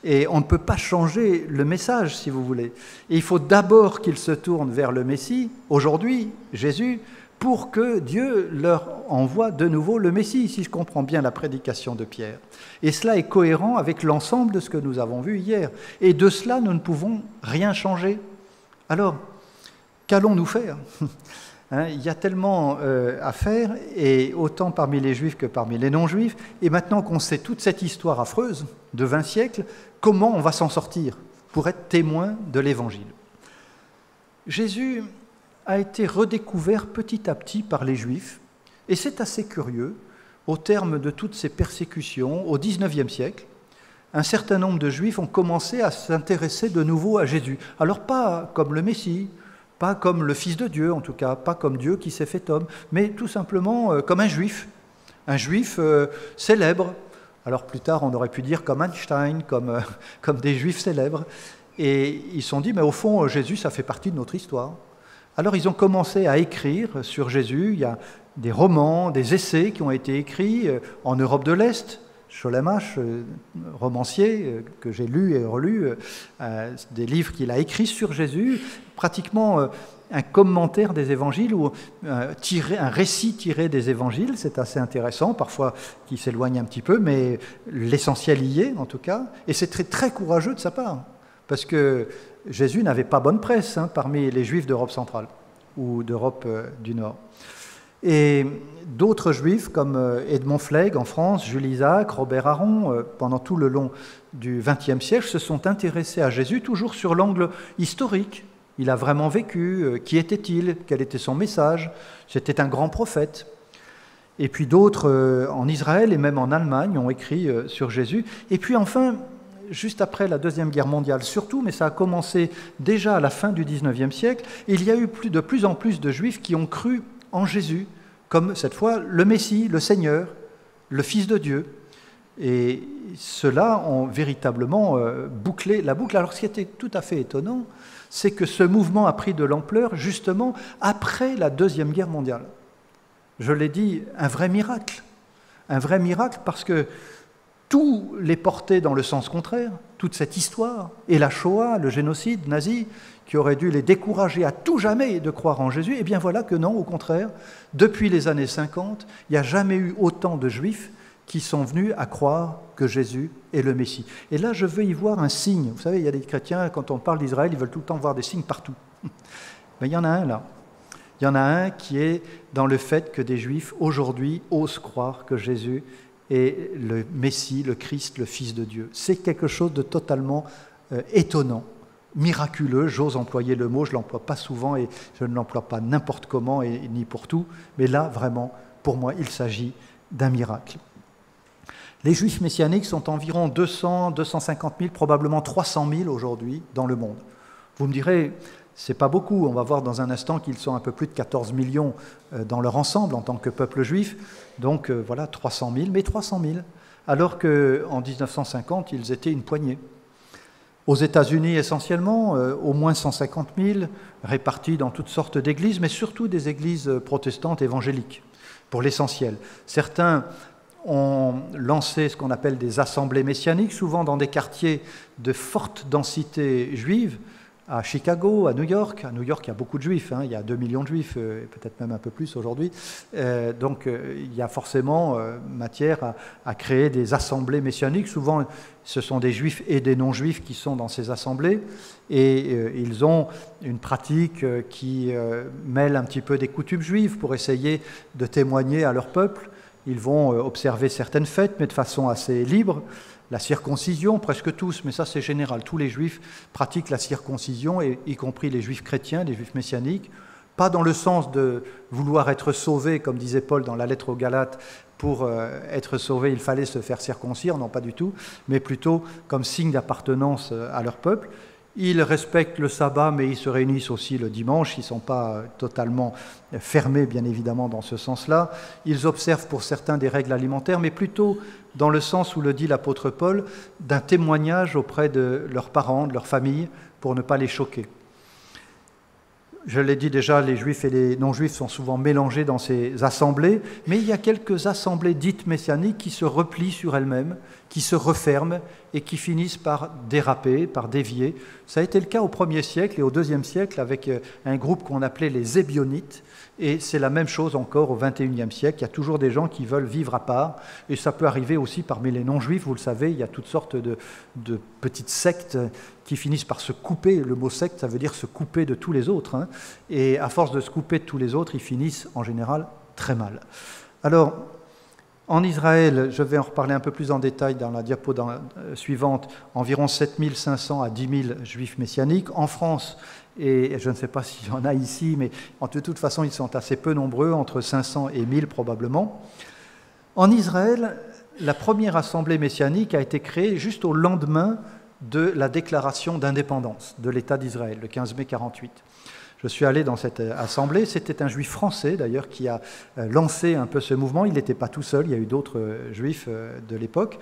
Et on ne peut pas changer le message, si vous voulez. Et il faut d'abord qu'ils se tournent vers le Messie, aujourd'hui, Jésus, pour que Dieu leur envoie de nouveau le Messie, si je comprends bien la prédication de Pierre. Et cela est cohérent avec l'ensemble de ce que nous avons vu hier. Et de cela, nous ne pouvons rien changer. Alors, qu'allons-nous faire ? Il y a tellement à faire, et autant parmi les Juifs que parmi les non-Juifs. Et maintenant qu'on sait toute cette histoire affreuse de 20 siècles, comment on va s'en sortir pour être témoin de l'Évangile ? Jésus a été redécouvert petit à petit par les Juifs, et c'est assez curieux, au terme de toutes ces persécutions, au XIXe siècle, un certain nombre de Juifs ont commencé à s'intéresser de nouveau à Jésus. Alors pas comme le Messie, pas comme le Fils de Dieu en tout cas, pas comme Dieu qui s'est fait homme, mais tout simplement comme un Juif célèbre. Alors plus tard on aurait pu dire comme Einstein, comme des Juifs célèbres, et ils se sont dit, mais au fond Jésus ça fait partie de notre histoire. Alors ils ont commencé à écrire sur Jésus, il y a des romans, des essais qui ont été écrits en Europe de l'Est, Scholemache, romancier, que j'ai lu et relu, des livres qu'il a écrits sur Jésus, pratiquement un commentaire des évangiles ou un récit tiré des évangiles. C'est assez intéressant, parfois qui s'éloigne un petit peu, mais l'essentiel y est en tout cas. Et c'est très, très courageux de sa part, parce que Jésus n'avait pas bonne presse parmi les Juifs d'Europe centrale ou d'Europe du Nord. Et d'autres Juifs comme Edmond Flegg en France, Jules Isaac, Robert Aron, pendant tout le long du XXe siècle, se sont intéressés à Jésus toujours sur l'angle historique. Il a vraiment vécu, qui était-il, quel était son message, c'était un grand prophète. Et puis d'autres en Israël et même en Allemagne ont écrit sur Jésus. Et puis enfin, juste après la Deuxième Guerre mondiale surtout, mais ça a commencé déjà à la fin du XIXe siècle, il y a eu de plus en plus de Juifs qui ont cru en Jésus, comme cette fois le Messie, le Seigneur, le Fils de Dieu. Et ceux-là ont véritablement bouclé la boucle. Alors ce qui était tout à fait étonnant, c'est que ce mouvement a pris de l'ampleur justement après la Deuxième Guerre mondiale. Je l'ai dit, un vrai miracle parce que tout les portait dans le sens contraire, toute cette histoire, et la Shoah, le génocide nazi, qui aurait dû les décourager à tout jamais de croire en Jésus, eh bien voilà que non, au contraire, depuis les années 50, il n'y a jamais eu autant de Juifs qui sont venus à croire que Jésus est le Messie. Et là, je veux y voir un signe. Vous savez, il y a des chrétiens, quand on parle d'Israël, ils veulent tout le temps voir des signes partout. Mais il y en a un là. Il y en a un qui est dans le fait que des Juifs, aujourd'hui, osent croire que Jésus est le Messie, le Christ, le Fils de Dieu. C'est quelque chose de totalement étonnant, miraculeux, j'ose employer le mot, je ne l'emploie pas souvent et je ne l'emploie pas n'importe comment et ni pour tout, mais là, vraiment, pour moi, il s'agit d'un miracle. Les Juifs messianiques sont environ 200, 250 000, probablement 300 000 aujourd'hui dans le monde. Vous me direz, c'est pas beaucoup, on va voir dans un instant qu'ils sont un peu plus de 14 millions dans leur ensemble en tant que peuple juif, donc voilà, 300 000, mais 300 000, alors qu'en 1950, ils étaient une poignée. Aux États-Unis essentiellement, au moins 150 000, répartis dans toutes sortes d'églises, mais surtout des églises protestantes évangéliques, pour l'essentiel. Certains ont lancé ce qu'on appelle des assemblées messianiques, souvent dans des quartiers de forte densité juive, à Chicago, à New York. À New York, il y a beaucoup de juifs, il y a 2 millions de juifs, peut-être même un peu plus aujourd'hui. Donc il y a forcément matière à créer des assemblées messianiques. Souvent, ce sont des juifs et des non-juifs qui sont dans ces assemblées. Et ils ont une pratique qui mêle un petit peu des coutumes juives pour essayer de témoigner à leur peuple. Ils vont observer certaines fêtes, mais de façon assez libre. La circoncision, presque tous, mais ça c'est général. Tous les juifs pratiquent la circoncision, y compris les juifs chrétiens, les juifs messianiques. Pas dans le sens de vouloir être sauvé, comme disait Paul dans la lettre aux Galates, pour être sauvé, il fallait se faire circoncire, non pas du tout, mais plutôt comme signe d'appartenance à leur peuple. Ils respectent le sabbat, mais ils se réunissent aussi le dimanche. Ils ne sont pas totalement fermés, bien évidemment, dans ce sens-là. Ils observent pour certains des règles alimentaires, mais plutôt dans le sens où le dit l'apôtre Paul, d'un témoignage auprès de leurs parents, de leur famille, pour ne pas les choquer. Je l'ai dit déjà, les juifs et les non-juifs sont souvent mélangés dans ces assemblées, mais il y a quelques assemblées dites messianiques qui se replient sur elles-mêmes, qui se referment et qui finissent par déraper, par dévier. Ça a été le cas au 1er siècle et au 2e siècle avec un groupe qu'on appelait les Ébionites, et c'est la même chose encore au 21e siècle. Il y a toujours des gens qui veulent vivre à part, et ça peut arriver aussi parmi les non-juifs, vous le savez, il y a toutes sortes de petites sectes qui finissent par se couper. Le mot secte, ça veut dire se couper de tous les autres, et à force de se couper de tous les autres, ils finissent en général très mal. Alors, en Israël, je vais en reparler un peu plus en détail dans la diapo suivante, environ 7 500 à 10 000 juifs messianiques. En France, et je ne sais pas s'il y en a ici, mais de toute façon, ils sont assez peu nombreux, entre 500 et 1000 probablement. En Israël, la première assemblée messianique a été créée juste au lendemain de la déclaration d'indépendance de l'État d'Israël, le 15 mai 1948. Je suis allé dans cette assemblée, c'était un juif français d'ailleurs qui a lancé un peu ce mouvement, il n'était pas tout seul, il y a eu d'autres juifs de l'époque.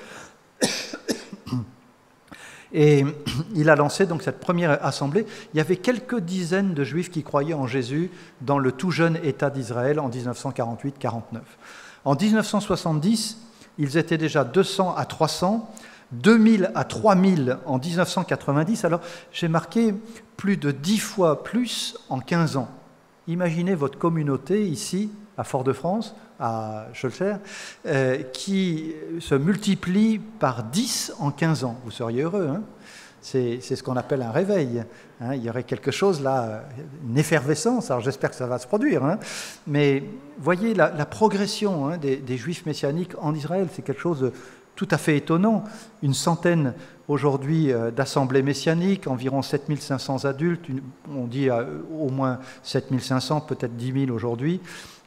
Et il a lancé donc cette première assemblée. Il y avait quelques dizaines de juifs qui croyaient en Jésus dans le tout jeune État d'Israël en 1948-49. En 1970, Ils étaient déjà 200 à 300, 2000 à 3000 en 1990. Alors, j'ai marqué plus de 10 fois plus en 15 ans. Imaginez votre communauté ici, à Fort-de-France, à Schœlcher, qui se multiplie par 10 en 15 ans. Vous seriez heureux, hein? C'est ce qu'on appelle un réveil. Hein. Il y aurait quelque chose là, une effervescence. Alors j'espère que ça va se produire. Hein. Mais voyez la progression des Juifs messianiques en Israël, c'est quelque chose de tout à fait étonnant. Une centaine aujourd'hui d'assemblées messianiques, environ 7500 adultes, on dit au moins 7500, peut-être 10 000 aujourd'hui.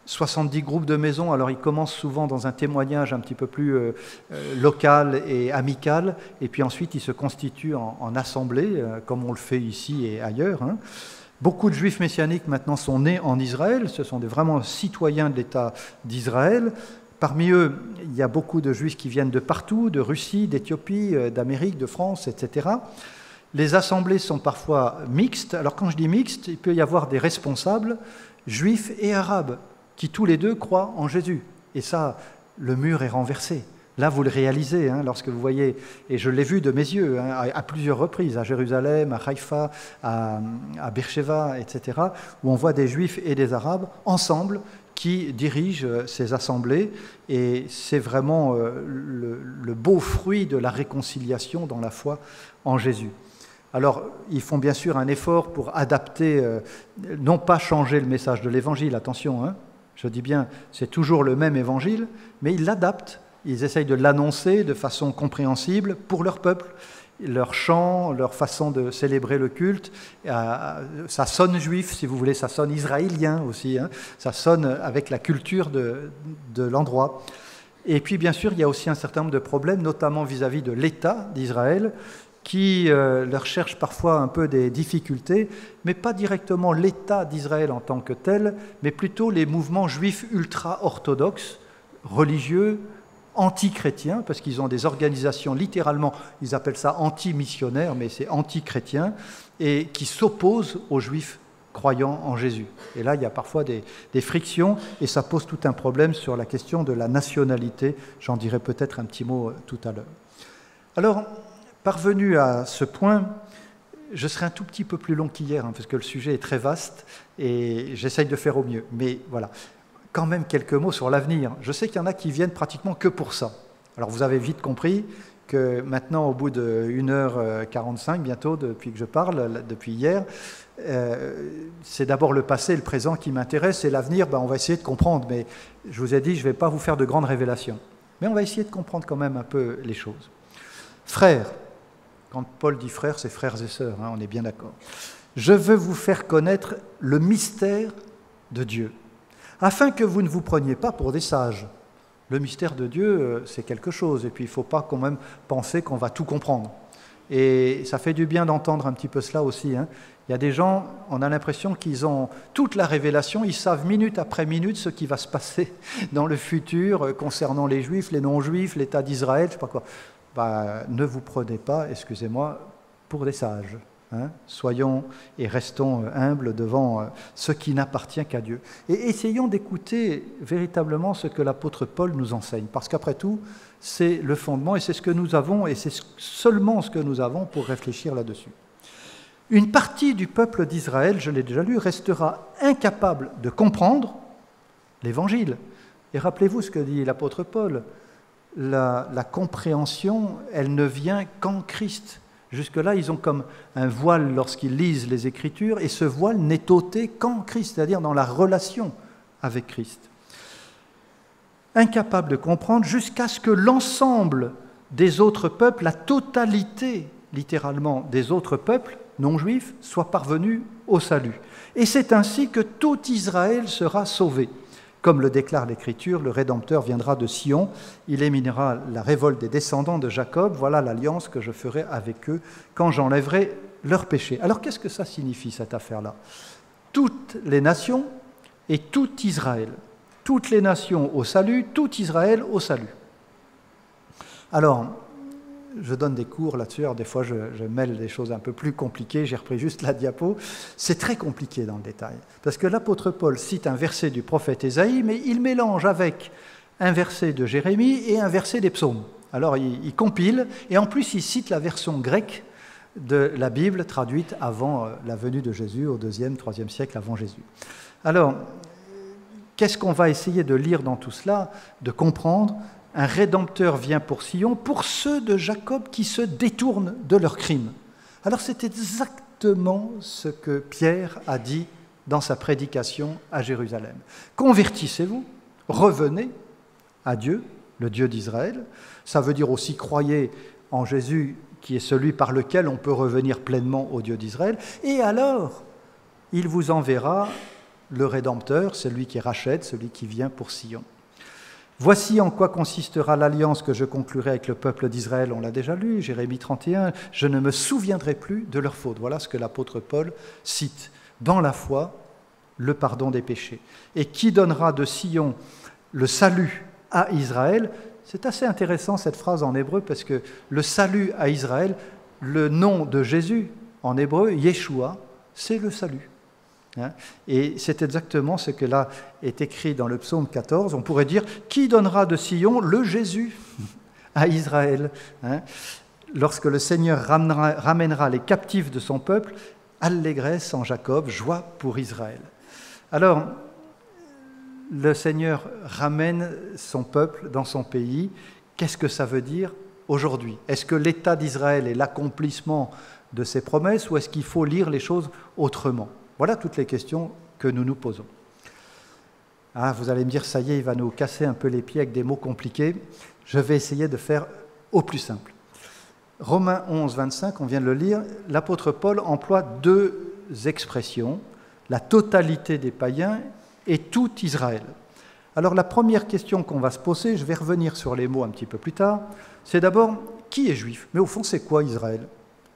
70 groupes de maisons, alors ils commencent souvent dans un témoignage un petit peu plus local et amical, et puis ensuite ils se constituent en assemblée, comme on le fait ici et ailleurs. Hein. Beaucoup de Juifs messianiques maintenant sont nés en Israël, ce sont vraiment citoyens de l'État d'Israël. Parmi eux, il y a beaucoup de Juifs qui viennent de partout, de Russie, d'Éthiopie, d'Amérique, de France, etc. Les assemblées sont parfois mixtes. Alors quand je dis mixtes, il peut y avoir des responsables juifs et arabes, qui tous les deux croient en Jésus. Et ça, le mur est renversé. Là, vous le réalisez, hein, lorsque vous voyez, et je l'ai vu de mes yeux, hein, à plusieurs reprises, à Jérusalem, à Haïfa, à Beersheba, etc., où on voit des Juifs et des Arabes ensemble qui dirigent ces assemblées, et c'est vraiment le beau fruit de la réconciliation dans la foi en Jésus. Alors, ils font bien sûr un effort pour adapter, non pas changer le message de l'Évangile, attention, hein, je dis bien, c'est toujours le même évangile, mais ils l'adaptent, ils essayent de l'annoncer de façon compréhensible pour leur peuple, leur chant, leur façon de célébrer le culte. Ça sonne juif, si vous voulez, ça sonne israélien aussi, hein, ça sonne avec la culture de l'endroit. Et puis, bien sûr, il y a aussi un certain nombre de problèmes, notamment vis-à-vis de l'État d'Israël, qui leur cherche parfois un peu des difficultés, mais pas directement l'État d'Israël en tant que tel, mais plutôt les mouvements juifs ultra-orthodoxes, religieux, anti-chrétiens, parce qu'ils ont des organisations littéralement, ils appellent ça anti-missionnaires, mais c'est anti-chrétiens, et qui s'opposent aux juifs croyants en Jésus. Et là, il y a parfois des frictions, et ça pose tout un problème sur la question de la nationalité. J'en dirai peut-être un petit mot tout à l'heure. Alors, parvenu à ce point, je serai un tout petit peu plus long qu'hier, hein, parce que le sujet est très vaste et j'essaye de faire au mieux. Mais voilà, quand même quelques mots sur l'avenir. Je sais qu'il y en a qui viennent pratiquement que pour ça. Alors vous avez vite compris que maintenant, au bout de 1h45 bientôt, depuis que je parle, depuis hier, c'est d'abord le passé et le présent qui m'intéressent, et l'avenir, on va essayer de comprendre. Mais je vous ai dit, je ne vais pas vous faire de grandes révélations. Mais on va essayer de comprendre quand même un peu les choses. Frères, quand Paul dit frères, c'est frères et sœurs, hein, on est bien d'accord. Je veux vous faire connaître le mystère de Dieu, afin que vous ne vous preniez pas pour des sages. Le mystère de Dieu, c'est quelque chose, et puis il ne faut pas quand même penser qu'on va tout comprendre. Et ça fait du bien d'entendre un petit peu cela aussi. Hein. Il y a des gens, on a l'impression qu'ils ont toute la révélation, ils savent minute après minute ce qui va se passer dans le futur concernant les Juifs, les non-Juifs, l'État d'Israël, je ne sais pas quoi. Ne vous prenez pas, excusez-moi, pour des sages. Hein. Soyons et restons humbles devant ce qui n'appartient qu'à Dieu. Et essayons d'écouter véritablement ce que l'apôtre Paul nous enseigne, parce qu'après tout, c'est le fondement et c'est ce que nous avons, et c'est seulement ce que nous avons pour réfléchir là-dessus. Une partie du peuple d'Israël, je l'ai déjà lu, restera incapable de comprendre l'Évangile. Et rappelez-vous ce que dit l'apôtre Paul. La compréhension, elle ne vient qu'en Christ. Jusque-là, ils ont comme un voile lorsqu'ils lisent les Écritures, et ce voile n'est ôté qu'en Christ, c'est-à-dire dans la relation avec Christ. Incapable de comprendre jusqu'à ce que l'ensemble des autres peuples, la totalité, littéralement, des autres peuples non-juifs, soit parvenu au salut. Et c'est ainsi que tout Israël sera sauvé. Comme le déclare l'Écriture, le Rédempteur viendra de Sion, il éliminera la révolte des descendants de Jacob, voilà l'alliance que je ferai avec eux quand j'enlèverai leurs péchés. Alors qu'est-ce que ça signifie, cette affaire-là? Toutes les nations et tout Israël. Toutes les nations au salut, tout Israël au salut. Alors, je donne des cours là-dessus, alors des fois je mêle des choses un peu plus compliquées, j'ai repris juste la diapo. C'est très compliqué dans le détail, parce que l'apôtre Paul cite un verset du prophète Ésaïe, mais il mélange avec un verset de Jérémie et un verset des psaumes. Alors il compile, et en plus il cite la version grecque de la Bible traduite avant la venue de Jésus, au 2e, 3e siècle avant Jésus. Alors, qu'est-ce qu'on va essayer de lire dans tout cela, de comprendre? Un Rédempteur vient pour Sion, pour ceux de Jacob qui se détournent de leurs crimes. Alors c'est exactement ce que Pierre a dit dans sa prédication à Jérusalem. Convertissez-vous, revenez à Dieu, le Dieu d'Israël. Ça veut dire aussi croyez en Jésus, qui est celui par lequel on peut revenir pleinement au Dieu d'Israël. Et alors, il vous enverra le Rédempteur, celui qui rachète, celui qui vient pour Sion. Voici en quoi consistera l'alliance que je conclurai avec le peuple d'Israël. On l'a déjà lu, Jérémie 31. Je ne me souviendrai plus de leurs fautes. Voilà ce que l'apôtre Paul cite. Dans la foi, le pardon des péchés. Et qui donnera de Sion le salut à Israël? C'est assez intéressant cette phrase en hébreu parce que le salut à Israël, le nom de Jésus en hébreu, Yeshua, c'est le salut. Et c'est exactement ce que là est écrit dans le psaume 14. On pourrait dire « Qui donnera de Sion le Jésus à Israël ?» Lorsque le Seigneur ramènera les captifs de son peuple, allégresse en Jacob, joie pour Israël. Alors, le Seigneur ramène son peuple dans son pays. Qu'est-ce que ça veut dire aujourd'hui? Est-ce que l'État d'Israël est l'accomplissement de ses promesses ou est-ce qu'il faut lire les choses autrement? Voilà toutes les questions que nous nous posons. Ah, vous allez me dire, ça y est, il va nous casser un peu les pieds avec des mots compliqués. Je vais essayer de faire au plus simple. Romains 11, 25, on vient de le lire, l'apôtre Paul emploie deux expressions, la totalité des païens et tout Israël. Alors la première question qu'on va se poser, je vais revenir sur les mots un petit peu plus tard, c'est d'abord, qui est juif? Mais au fond, c'est quoi Israël?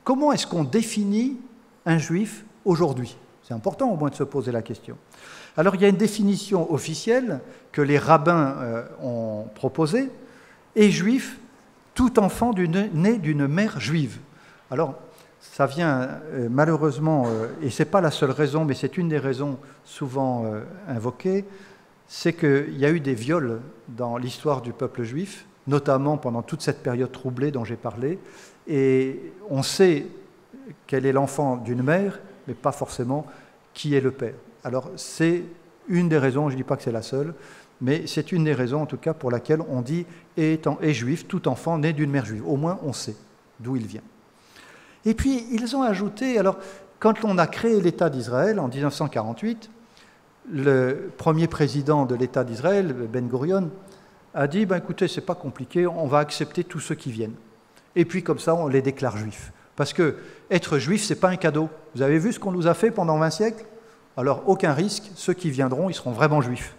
Comment est-ce qu'on définit un juif aujourd'hui? C'est important au moins de se poser la question. Alors il y a une définition officielle que les rabbins ont proposée, et juif, tout enfant né d'une mère juive. Alors ça vient malheureusement, et ce n'est pas la seule raison, mais c'est une des raisons souvent invoquées, c'est qu'il y a eu des viols dans l'histoire du peuple juif, notamment pendant toute cette période troublée dont j'ai parlé, et on sait quel est l'enfant d'une mère, mais pas forcément qui est le père. Alors c'est une des raisons, je ne dis pas que c'est la seule, mais c'est une des raisons en tout cas pour laquelle on dit est juif, tout enfant né d'une mère juive. Au moins on sait d'où il vient. Et puis ils ont ajouté, alors quand on a créé l'État d'Israël en 1948, le premier président de l'État d'Israël, Ben Gurion, a dit écoutez, c'est pas compliqué, on va accepter tous ceux qui viennent. Et puis comme ça, on les déclare juifs. Parce que être juif, ce n'est pas un cadeau. Vous avez vu ce qu'on nous a fait pendant 20 siècles? Alors, aucun risque, ceux qui viendront, ils seront vraiment juifs.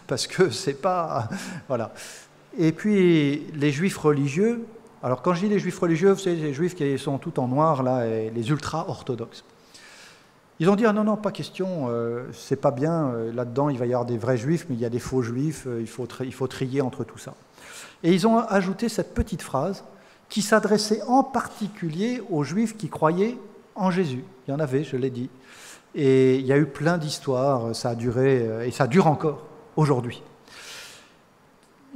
Parce que c'est pas... Voilà. Et puis, les juifs religieux, alors quand je dis les juifs religieux, c'est les juifs qui sont tout en noir, là, et les ultra-orthodoxes. Ils ont dit, ah non, non, pas question, c'est pas bien, là-dedans, il va y avoir des vrais juifs, mais il y a des faux juifs, il faut trier entre tout ça. Et ils ont ajouté cette petite phrase, qui s'adressait en particulier aux Juifs qui croyaient en Jésus. Il y en avait, je l'ai dit. Et il y a eu plein d'histoires, ça a duré, et ça dure encore aujourd'hui.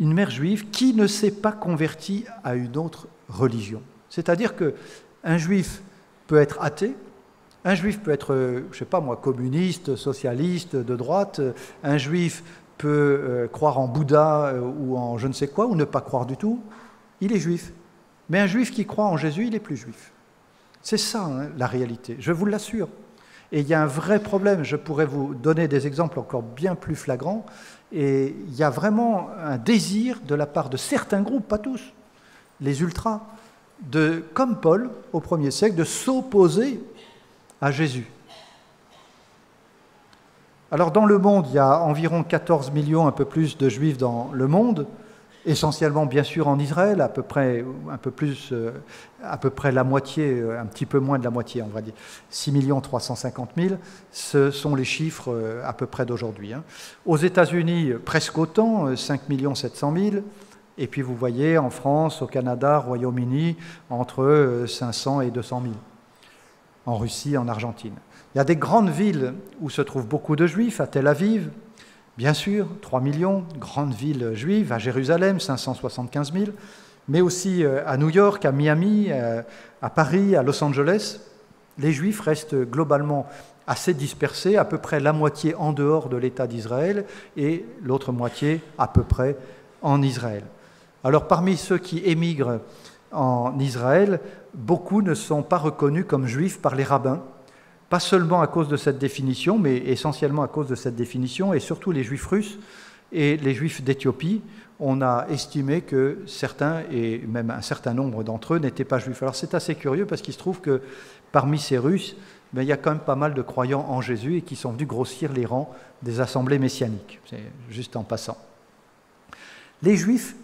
Une mère juive qui ne s'est pas convertie à une autre religion. C'est-à-dire qu'un Juif peut être athée, un Juif peut être, je ne sais pas moi, communiste, socialiste, de droite, un Juif peut croire en Bouddha ou en je ne sais quoi, ou ne pas croire du tout, il est juif. Mais un juif qui croit en Jésus, il n'est plus juif. C'est ça, la réalité, je vous l'assure. Et il y a un vrai problème, je pourrais vous donner des exemples encore bien plus flagrants, et il y a vraiment un désir de la part de certains groupes, pas tous, les ultras, comme Paul, au 1er siècle, de s'opposer à Jésus. Alors dans le monde, il y a environ 14 millions, un peu plus, de juifs dans le monde, essentiellement bien sûr en Israël, à peu près la moitié, un petit peu moins de la moitié, on va dire, 6 350 000, ce sont les chiffres à peu près d'aujourd'hui. Aux États-Unis, presque autant, 5 700 000, et puis vous voyez en France, au Canada, au Royaume-Uni, entre 500 et 200 000, en Russie, en Argentine. Il y a des grandes villes où se trouvent beaucoup de Juifs, à Tel Aviv, Bien sûr, 3 millions, grande ville juive, à Jérusalem, 575 000, mais aussi à New York, à Miami, à Paris, à Los Angeles. Les Juifs restent globalement assez dispersés, à peu près la moitié en dehors de l'État d'Israël et l'autre moitié à peu près en Israël. Alors parmi ceux qui émigrent en Israël, beaucoup ne sont pas reconnus comme juifs par les rabbins, pas seulement à cause de cette définition, mais essentiellement à cause de cette définition, et surtout les juifs russes et les juifs d'Éthiopie. On a estimé que certains, et même un certain nombre d'entre eux, n'étaient pas juifs. Alors c'est assez curieux parce qu'il se trouve que parmi ces Russes, il y a quand même pas mal de croyants en Jésus et qui sont venus grossir les rangs des assemblées messianiques. C'est juste en passant. Les Juifs,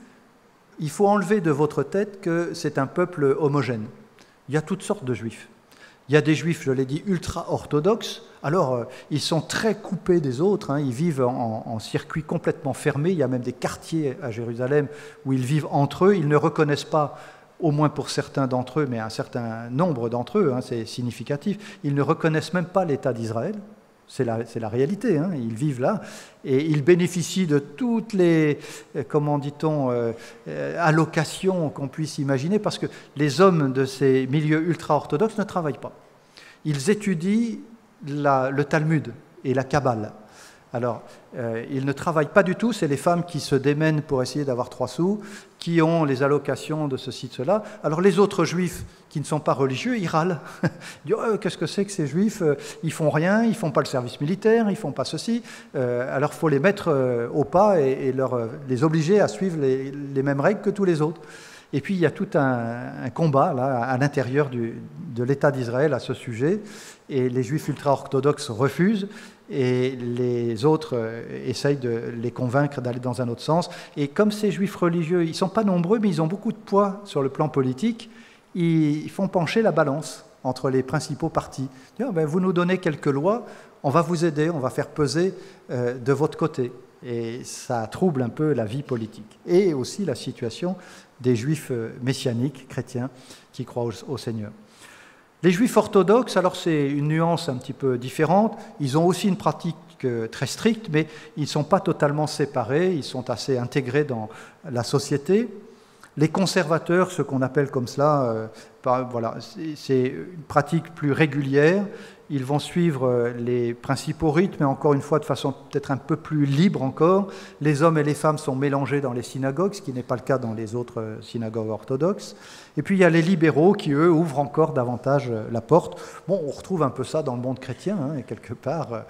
il faut enlever de votre tête que c'est un peuple homogène. Il y a toutes sortes de Juifs. Il y a des Juifs, je l'ai dit, ultra-orthodoxes. Alors, ils sont très coupés des autres. Ils vivent en circuit complètement fermé. Il y a même des quartiers à Jérusalem où ils vivent entre eux. Ils ne reconnaissent pas, au moins pour certains d'entre eux, mais un certain nombre d'entre eux, c'est significatif, ils ne reconnaissent même pas l'État d'Israël. C'est la réalité, ils vivent là, et ils bénéficient de toutes les, comment dit-on, allocations qu'on puisse imaginer, parce que les hommes de ces milieux ultra-orthodoxes ne travaillent pas. Ils étudient le Talmud et la Kabbale. Alors, ils ne travaillent pas du tout, c'est les femmes qui se démènent pour essayer d'avoir 3 sous, qui ont les allocations de ceci, de cela. Alors les autres juifs qui ne sont pas religieux, ils râlent. Ils disent « Qu'est-ce que c'est que ces juifs? Ils font rien, ils font pas le service militaire, ils font pas ceci. » Alors il faut les mettre au pas et les obliger à suivre les mêmes règles que tous les autres. Et puis il y a tout un combat là, à l'intérieur de l'État d'Israël à ce sujet, et les juifs ultra-orthodoxes refusent, et les autres essayent de les convaincre d'aller dans un autre sens. Et comme ces juifs religieux, ils ne sont pas nombreux, mais ils ont beaucoup de poids sur le plan politique, ils font pencher la balance entre les principaux partis. Vous nous donnez quelques lois, on va vous aider, on va faire peser de votre côté. Et ça trouble un peu la vie politique. Et aussi la situation des juifs messianiques, chrétiens, qui croient au Seigneur. Les juifs orthodoxes, alors c'est une nuance un petit peu différente, ils ont aussi une pratique très stricte, mais ils ne sont pas totalement séparés, ils sont assez intégrés dans la société. Les conservateurs, ce qu'on appelle comme cela, voilà, c'est une pratique plus régulière. Ils vont suivre les principaux rites, mais encore une fois de façon peut-être un peu plus libre encore. Les hommes et les femmes sont mélangés dans les synagogues, ce qui n'est pas le cas dans les autres synagogues orthodoxes. Et puis il y a les libéraux qui, eux, ouvrent encore davantage la porte. Bon, on retrouve un peu ça dans le monde chrétien, quelque part.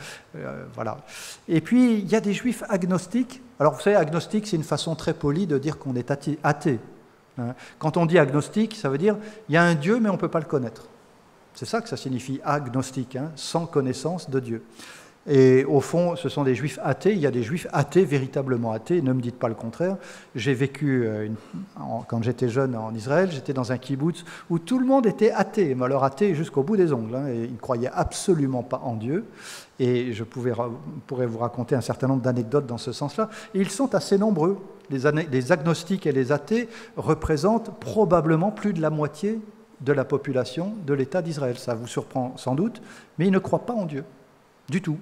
Voilà. Et puis il y a des juifs agnostiques. Alors vous savez, agnostique, c'est une façon très polie de dire qu'on est athée. Quand on dit agnostique, ça veut dire il y a un Dieu, mais on ne peut pas le connaître. C'est ça que ça signifie agnostique, sans connaissance de Dieu. Et au fond, ce sont des juifs athées. Il y a des juifs athées, véritablement athées, ne me dites pas le contraire. J'ai vécu, quand j'étais jeune en Israël, j'étais dans un kibbutz où tout le monde était athée, mais alors athée jusqu'au bout des ongles. Et ils ne croyaient absolument pas en Dieu. Et je pourrais vous raconter un certain nombre d'anecdotes dans ce sens-là. Et ils sont assez nombreux. Les agnostiques et les athées représentent probablement plus de la moitié de la population de l'État d'Israël. Ça vous surprend sans doute, mais ils ne croient pas en Dieu, du tout.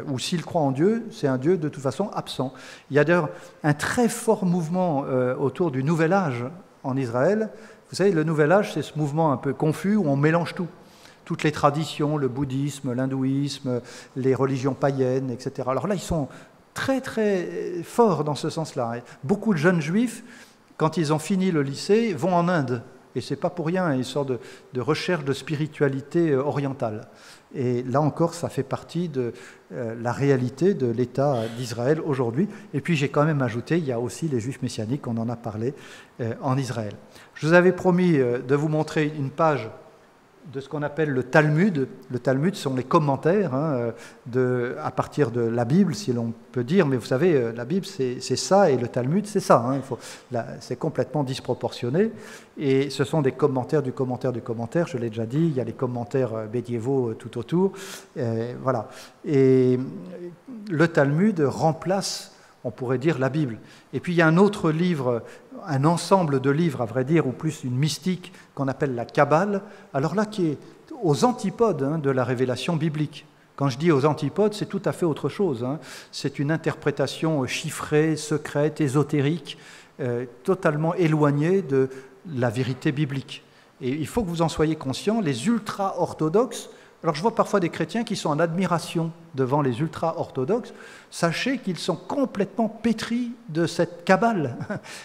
Ou s'ils croient en Dieu, c'est un Dieu de toute façon absent. Il y a d'ailleurs un très fort mouvement autour du Nouvel Âge en Israël. Vous savez, le Nouvel Âge, c'est ce mouvement un peu confus où on mélange tout. Toutes les traditions, le bouddhisme, l'hindouisme, les religions païennes, etc. Alors là, ils sont très très forts dans ce sens-là. Beaucoup de jeunes juifs, quand ils ont fini le lycée, vont en Inde. Et ce n'est pas pour rien, une sorte de recherche de spiritualité orientale. Et là encore, ça fait partie de la réalité de l'État d'Israël aujourd'hui. Et puis j'ai quand même ajouté, il y a aussi les Juifs messianiques, on en a parlé en Israël. Je vous avais promis de vous montrer une page de ce qu'on appelle le Talmud. Le Talmud sont les commentaires à partir de la Bible, si l'on peut dire, mais vous savez, la Bible c'est ça et le Talmud c'est ça. C'est complètement disproportionné et ce sont des commentaires du commentaire du commentaire, je l'ai déjà dit, il y a les commentaires médiévaux tout autour. Voilà. Et le Talmud remplace, on pourrait dire, la Bible. Et puis il y a un autre livre, un ensemble de livres, à vrai dire, ou plus une mystique qu'on appelle la Kabbale, alors là qui est aux antipodes de la révélation biblique. Quand je dis aux antipodes, c'est tout à fait autre chose. C'est une interprétation chiffrée, secrète, ésotérique, totalement éloignée de la vérité biblique. Et il faut que vous en soyez conscients, les ultra-orthodoxes, alors je vois parfois des chrétiens qui sont en admiration devant les ultra-orthodoxes, sachez qu'ils sont complètement pétris de cette Kabbale.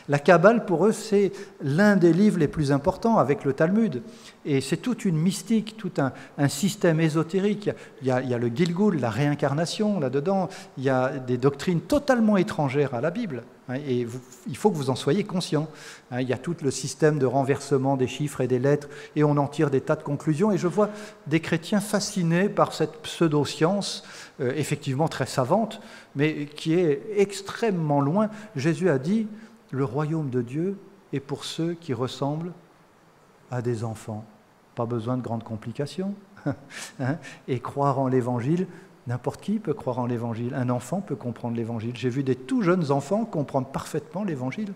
La Kabbale, pour eux, c'est l'un des livres les plus importants avec le Talmud. Et c'est toute une mystique, tout un système ésotérique. Il y a le Gilgul, la réincarnation là-dedans, il y a des doctrines totalement étrangères à la Bible. Et il faut que vous en soyez conscients. Il y a tout le système de renversement des chiffres et des lettres, et on en tire des tas de conclusions. Et je vois des chrétiens fascinés par cette pseudo-science, effectivement très savante, mais qui est extrêmement loin. Jésus a dit, le royaume de Dieu est pour ceux qui ressemblent à des enfants. Pas besoin de grandes complications. Et croire en l'Évangile, n'importe qui peut croire en l'Évangile. Un enfant peut comprendre l'Évangile. J'ai vu des tout jeunes enfants comprendre parfaitement l'Évangile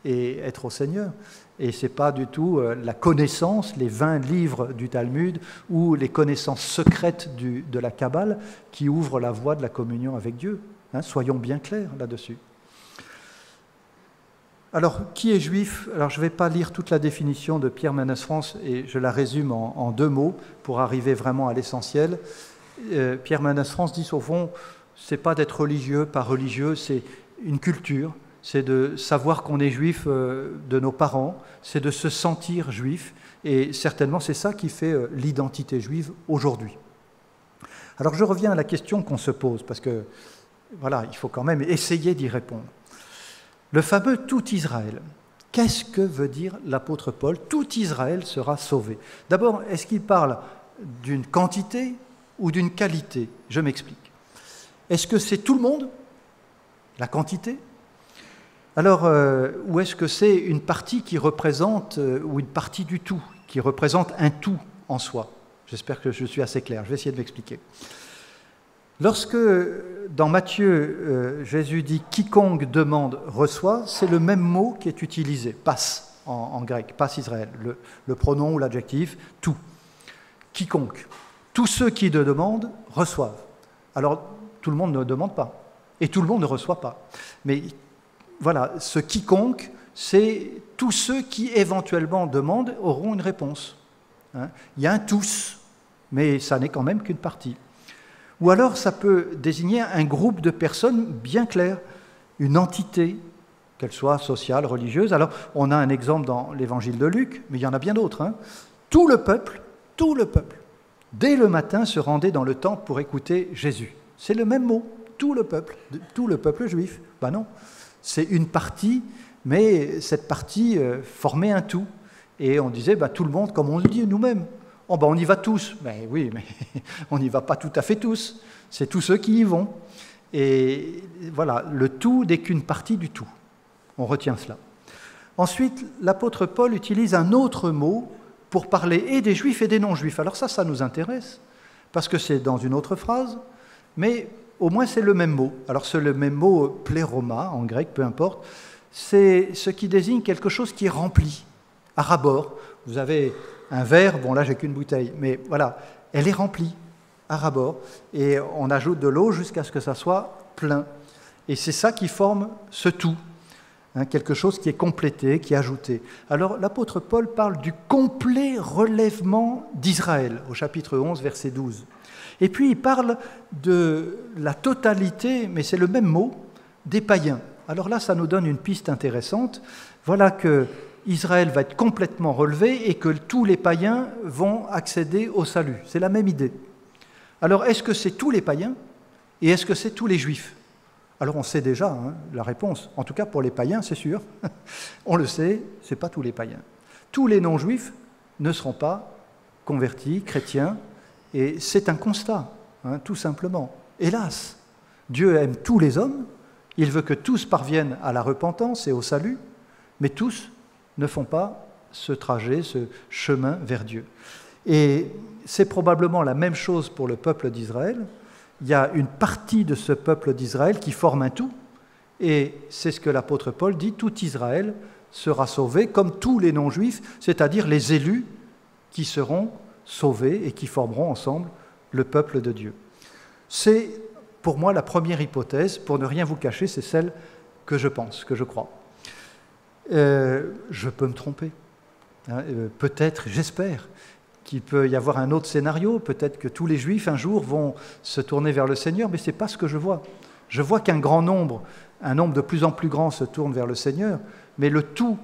et être au Seigneur. Et ce n'est pas du tout la connaissance, les 20 livres du Talmud ou les connaissances secrètes de la Kabbale qui ouvrent la voie de la communion avec Dieu. Soyons bien clairs là-dessus. Alors, qui est juif? Alors, je ne vais pas lire toute la définition de Pierre Mennès France et je la résume en 2 mots pour arriver vraiment à l'essentiel. Pierre Mennès France dit, au fond, ce n'est pas d'être religieux, pas religieux, c'est une culture, c'est de savoir qu'on est juif de nos parents, c'est de se sentir juif, et certainement c'est ça qui fait l'identité juive aujourd'hui. Alors je reviens à la question qu'on se pose, parce que voilà, il faut quand même essayer d'y répondre. Le fameux « tout Israël », qu'est-ce que veut dire l'apôtre Paul? Tout Israël sera sauvé. D'abord, est-ce qu'il parle d'une quantité ou d'une qualité? Je m'explique. Est-ce que c'est tout le monde, la quantité? Alors, ou est-ce que c'est une partie qui représente, ou une partie du tout, qui représente un tout en soi? J'espère que je suis assez clair, je vais essayer de m'expliquer. Lorsque, dans Matthieu, Jésus dit « quiconque demande reçoit », c'est le même mot qui est utilisé, « pas » en grec, « pas Israël », le pronom ou l'adjectif « tout ». Quiconque. Tous ceux qui le demandent reçoivent. Alors, tout le monde ne demande pas, et tout le monde ne reçoit pas. Mais voilà, ce quiconque, c'est tous ceux qui éventuellement demandent auront une réponse. Il y a un tous, mais ça n'est quand même qu'une partie. Ou alors, ça peut désigner un groupe de personnes bien clair, une entité, qu'elle soit sociale, religieuse. Alors, on a un exemple dans l'évangile de Luc, mais il y en a bien d'autres. Tout le peuple, dès le matin, se rendait dans le temple pour écouter Jésus. C'est le même mot, tout le peuple juif. Ben non, c'est une partie, mais cette partie formait un tout. Et on disait, tout le monde, comme on le dit nous-mêmes, on y va tous. Ben oui, mais on n'y va pas tout à fait tous. C'est tous ceux qui y vont. Et voilà, le tout n'est qu'une partie du tout. On retient cela. Ensuite, l'apôtre Paul utilise un autre mot pour parler et des juifs et des non-juifs. Alors ça nous intéresse, parce que c'est dans une autre phrase, mais au moins c'est le même mot. Alors c'est le même mot pléroma, en grec, peu importe, c'est ce qui désigne quelque chose qui est rempli, à ras-bord. Vous avez un verre, bon là j'ai qu'une bouteille, mais voilà, elle est remplie, à ras-bord, et on ajoute de l'eau jusqu'à ce que ça soit plein. Et c'est ça qui forme ce tout. Quelque chose qui est complété, qui est ajouté. Alors l'apôtre Paul parle du complet relèvement d'Israël, au chapitre 11, verset 12. Et puis il parle de la totalité, mais c'est le même mot, des païens. Alors là, ça nous donne une piste intéressante. Voilà que Israël va être complètement relevé et que tous les païens vont accéder au salut. C'est la même idée. Alors est-ce que c'est tous les païens et est-ce que c'est tous les juifs? Alors on sait déjà la réponse, en tout cas pour les païens, c'est sûr. On le sait, ce n'est pas tous les païens. Tous les non-juifs ne seront pas convertis, chrétiens, et c'est un constat, tout simplement. Hélas, Dieu aime tous les hommes, il veut que tous parviennent à la repentance et au salut, mais tous ne font pas ce trajet, ce chemin vers Dieu. Et c'est probablement la même chose pour le peuple d'Israël. Il y a une partie de ce peuple d'Israël qui forme un tout, et c'est ce que l'apôtre Paul dit, tout Israël sera sauvé, comme tous les non-juifs, c'est-à-dire les élus qui seront sauvés et qui formeront ensemble le peuple de Dieu. C'est, pour moi, la première hypothèse, pour ne rien vous cacher, c'est celle que je pense, que je crois. Je peux me tromper. Peut-être, j'espère, qu'il peut y avoir un autre scénario, peut-être que tous les Juifs, un jour, vont se tourner vers le Seigneur, mais ce n'est pas ce que je vois. Je vois qu'un grand nombre, un nombre de plus en plus grand se tourne vers le Seigneur, mais le tout,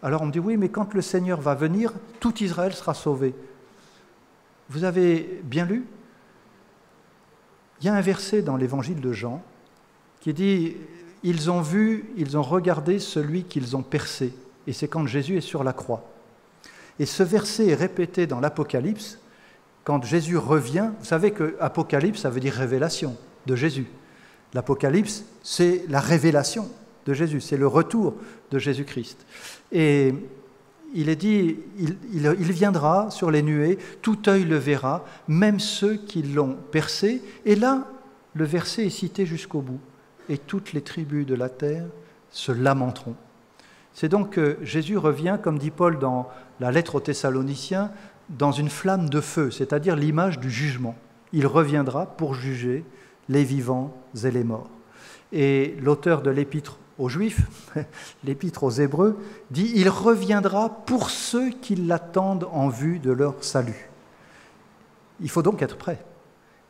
alors on me dit, oui, mais quand le Seigneur va venir, tout Israël sera sauvé. Vous avez bien lu ? Il y a un verset dans l'évangile de Jean qui dit « Ils ont vu, ils ont regardé celui qu'ils ont percé ». Et c'est quand Jésus est sur la croix. Et ce verset est répété dans l'Apocalypse quand Jésus revient. Vous savez que Apocalypse, ça veut dire révélation de Jésus. L'Apocalypse, c'est la révélation de Jésus, c'est le retour de Jésus-Christ. Et il est dit, il viendra sur les nuées, tout œil le verra, même ceux qui l'ont percé. Et là, le verset est cité jusqu'au bout. Et toutes les tribus de la terre se lamenteront. C'est donc que Jésus revient, comme dit Paul dans la lettre aux Thessaloniciens, dans une flamme de feu, c'est-à-dire l'image du jugement. Il reviendra pour juger les vivants et les morts. Et l'auteur de l'épître aux Juifs, l'épître aux Hébreux, dit « Il reviendra pour ceux qui l'attendent en vue de leur salut ». Il faut donc être prêt.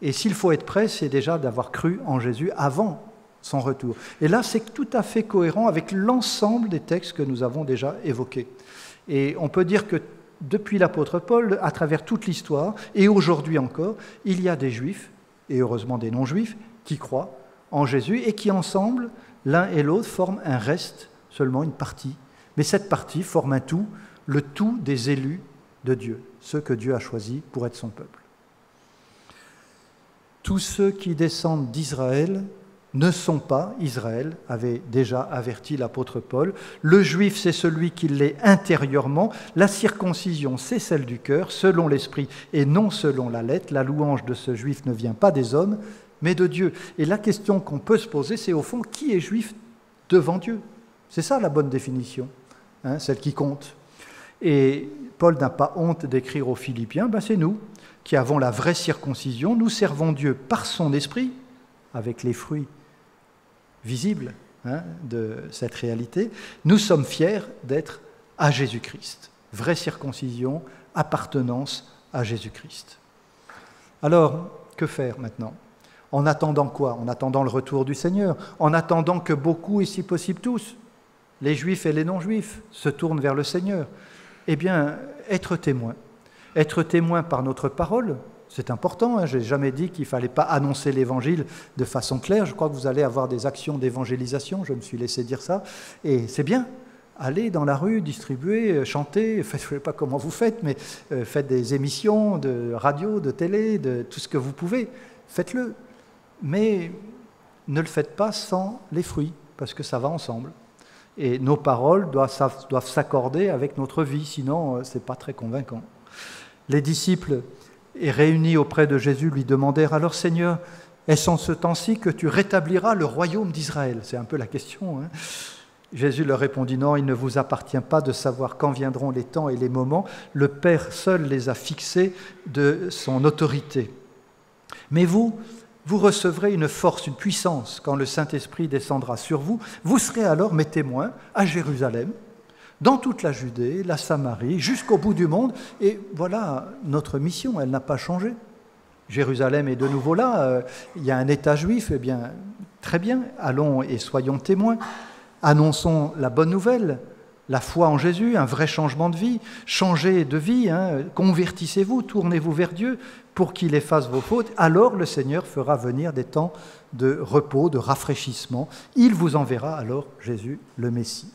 Et s'il faut être prêt, c'est déjà d'avoir cru en Jésus avant son retour. Et là, c'est tout à fait cohérent avec l'ensemble des textes que nous avons déjà évoqués. Et on peut dire que depuis l'apôtre Paul, à travers toute l'histoire, et aujourd'hui encore, il y a des Juifs, et heureusement des non-Juifs, qui croient en Jésus et qui ensemble, l'un et l'autre, forment un reste, seulement une partie. Mais cette partie forme un tout, le tout des élus de Dieu, ceux que Dieu a choisis pour être son peuple. Tous ceux qui descendent d'Israël ne sont pas Israël, avait déjà averti l'apôtre Paul. Le juif, c'est celui qui l'est intérieurement. La circoncision, c'est celle du cœur, selon l'esprit et non selon la lettre. La louange de ce juif ne vient pas des hommes, mais de Dieu. Et la question qu'on peut se poser, c'est au fond, qui est juif devant Dieu ? C'est ça la bonne définition, celle qui compte. Et Paul n'a pas honte d'écrire aux Philippiens, c'est nous qui avons la vraie circoncision. Nous servons Dieu par son esprit, avec les fruits visibles de cette réalité. Nous sommes fiers d'être à Jésus-Christ. Vraie circoncision, appartenance à Jésus-Christ. Alors, que faire maintenant ? En attendant quoi ? En attendant le retour du Seigneur, en attendant que beaucoup, et si possible tous, les Juifs et les non-Juifs, se tournent vers le Seigneur. Eh bien, être témoin. Être témoin par notre parole, c'est important. Je n'ai jamais dit qu'il ne fallait pas annoncer l'Évangile de façon claire. Je crois que vous allez avoir des actions d'évangélisation, je me suis laissé dire ça. Et c'est bien. Allez dans la rue, distribuer, chanter, je ne sais pas comment vous faites, mais faites des émissions de radio, de télé, de tout ce que vous pouvez. Faites-le. Mais ne le faites pas sans les fruits, parce que ça va ensemble. Et nos paroles doivent s'accorder avec notre vie, sinon ce n'est pas très convaincant. Les disciples, réunis auprès de Jésus, lui demandèrent « Alors Seigneur, est-ce en ce temps-ci que tu rétabliras le royaume d'Israël ?» C'est un peu la question. Jésus leur répondit « Non, il ne vous appartient pas de savoir quand viendront les temps et les moments. Le Père seul les a fixés de son autorité. Mais vous recevrez une force, une puissance quand le Saint-Esprit descendra sur vous. Vous serez alors mes témoins à Jérusalem, dans toute la Judée, la Samarie, jusqu'au bout du monde. » Et voilà notre mission, elle n'a pas changé. Jérusalem est de nouveau là, il y a un État juif, eh bien, très bien, allons et soyons témoins. Annonçons la bonne nouvelle, la foi en Jésus, un vrai changement de vie. Changez de vie, convertissez-vous, tournez-vous vers Dieu pour qu'il efface vos fautes. Alors le Seigneur fera venir des temps de repos, de rafraîchissement. Il vous enverra alors Jésus, le Messie.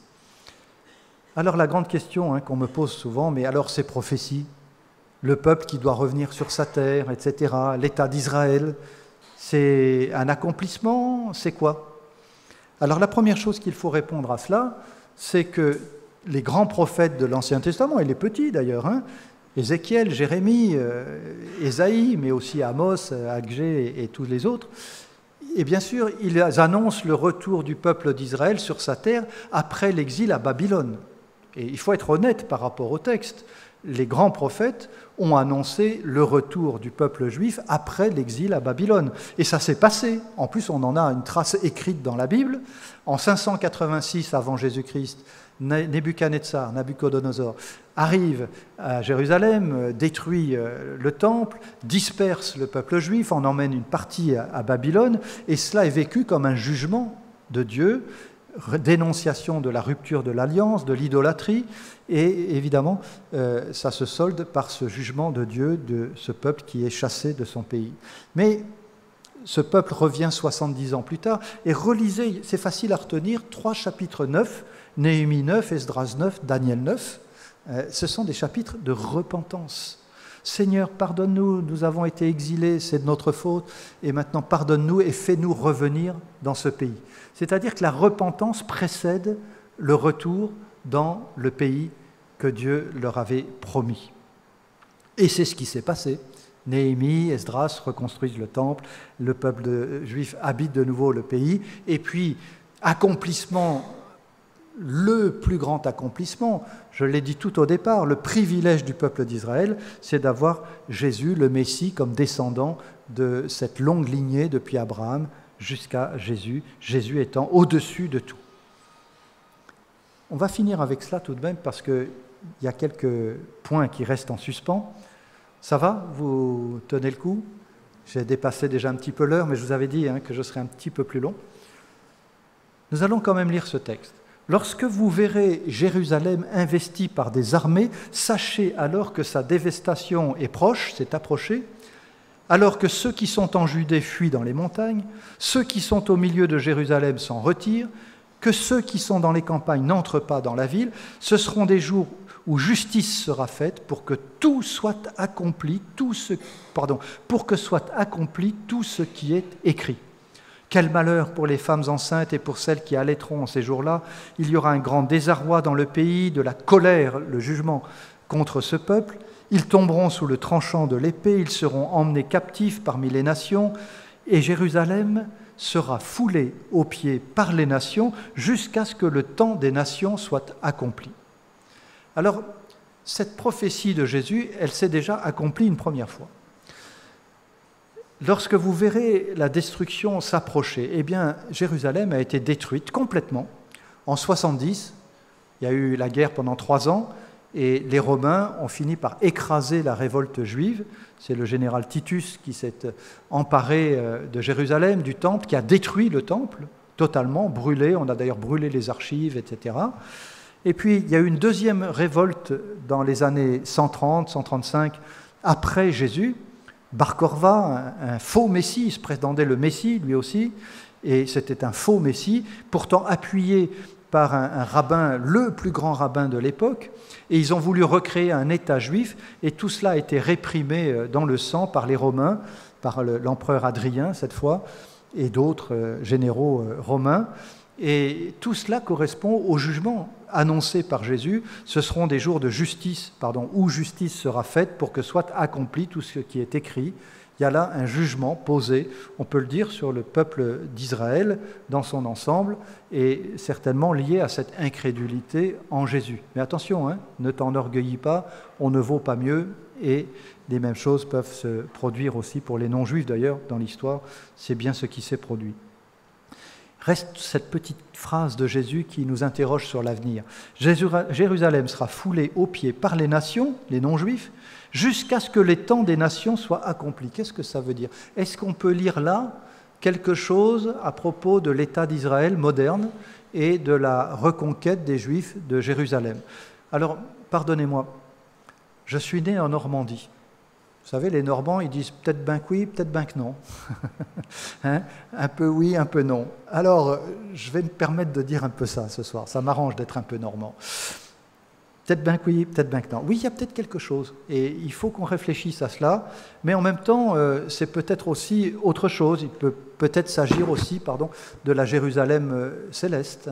Alors la grande question qu'on me pose souvent, mais alors ces prophéties, le peuple qui doit revenir sur sa terre, etc., l'État d'Israël, c'est un accomplissement, c'est quoi ? Alors la première chose qu'il faut répondre à cela, c'est que les grands prophètes de l'Ancien Testament, et les petits d'ailleurs, Ézéchiel, Jérémie, Ésaïe, mais aussi Amos, Agé et tous les autres, et bien sûr, ils annoncent le retour du peuple d'Israël sur sa terre après l'exil à Babylone. Et il faut être honnête par rapport au texte. Les grands prophètes ont annoncé le retour du peuple juif après l'exil à Babylone. Et ça s'est passé. En plus, on en a une trace écrite dans la Bible. En 586 avant Jésus-Christ, Nabuchodonosor arrive à Jérusalem, détruit le temple, disperse le peuple juif, en emmène une partie à Babylone, et cela est vécu comme un jugement de Dieu, dénonciation de la rupture de l'alliance, de l'idolâtrie, et évidemment, ça se solde par ce jugement de Dieu de ce peuple qui est chassé de son pays. Mais ce peuple revient 70 ans plus tard, et relisez, c'est facile à retenir, 3 chapitres 9, Néhémie 9, Esdras 9, Daniel 9, ce sont des chapitres de repentance. Seigneur, pardonne-nous, nous avons été exilés, c'est de notre faute, et maintenant pardonne-nous et fais-nous revenir dans ce pays. C'est-à-dire que la repentance précède le retour dans le pays que Dieu leur avait promis. Et c'est ce qui s'est passé. Néhémie, Esdras reconstruisent le temple, le peuple juif habite de nouveau le pays, et puis accomplissement, le plus grand accomplissement, je l'ai dit tout au départ, le privilège du peuple d'Israël, c'est d'avoir Jésus, le Messie, comme descendant de cette longue lignée depuis Abraham jusqu'à Jésus, Jésus étant au-dessus de tout. On va finir avec cela tout de même parce qu'il y a quelques points qui restent en suspens. Ça va? Vous tenez le coup? J'ai dépassé déjà un petit peu l'heure, mais je vous avais dit que je serais un petit peu plus long. Nous allons quand même lire ce texte. Lorsque vous verrez Jérusalem investie par des armées, sachez alors que sa dévastation est proche, s'est approchée, alors que ceux qui sont en Judée fuient dans les montagnes, ceux qui sont au milieu de Jérusalem s'en retirent, que ceux qui sont dans les campagnes n'entrent pas dans la ville. Ce seront des jours où justice sera faite pour que tout soit accompli, pour que soit accompli tout ce qui est écrit. Quel malheur pour les femmes enceintes et pour celles qui allaiteront en ces jours-là. Il y aura un grand désarroi dans le pays, de la colère, le jugement contre ce peuple. Ils tomberont sous le tranchant de l'épée, ils seront emmenés captifs parmi les nations, et Jérusalem sera foulée aux pieds par les nations jusqu'à ce que le temps des nations soit accompli. Alors, cette prophétie de Jésus, elle s'est déjà accomplie une première fois. Lorsque vous verrez la destruction s'approcher, eh bien, Jérusalem a été détruite complètement. En 70, il y a eu la guerre pendant 3 ans, et les Romains ont fini par écraser la révolte juive. C'est le général Titus qui s'est emparé de Jérusalem, du temple, qui a détruit le temple, totalement brûlé. On a d'ailleurs brûlé les archives, etc. Et puis, il y a eu une deuxième révolte dans les années 130, 135, après Jésus. Bar Korva, un faux messie, il se prétendait le messie lui aussi, et c'était un faux messie, pourtant appuyé par un rabbin, le plus grand rabbin de l'époque, et ils ont voulu recréer un État juif, et tout cela a été réprimé dans le sang par les Romains, par l'empereur Hadrien cette fois, et d'autres généraux romains, et tout cela correspond au jugement annoncé par Jésus. Ce seront des jours de justice, où justice sera faite pour que soit accompli tout ce qui est écrit. Il y a là un jugement posé, on peut le dire, sur le peuple d'Israël dans son ensemble, et certainement lié à cette incrédulité en Jésus. Mais attention, ne t'enorgueillis pas, on ne vaut pas mieux, et les mêmes choses peuvent se produire aussi pour les non-juifs d'ailleurs dans l'histoire, c'est bien ce qui s'est produit. Reste cette petite phrase de Jésus qui nous interroge sur l'avenir. Jérusalem sera foulée aux pieds par les nations, les non-juifs, jusqu'à ce que les temps des nations soient accomplis. Qu'est-ce que ça veut dire? Est-ce qu'on peut lire là quelque chose à propos de l'État d'Israël moderne et de la reconquête des Juifs de Jérusalem? Alors, pardonnez-moi, je suis né en Normandie. Vous savez, les Normands, ils disent peut-être ben que oui, peut-être ben que non. Un peu oui, un peu non. Alors, je vais me permettre de dire un peu ça ce soir. Ça m'arrange d'être un peu normand. Peut-être ben que oui, peut-être ben que non. Oui, il y a peut-être quelque chose. Et il faut qu'on réfléchisse à cela. Mais en même temps, c'est peut-être aussi autre chose. Il peut peut-être s'agir aussi, de la Jérusalem céleste.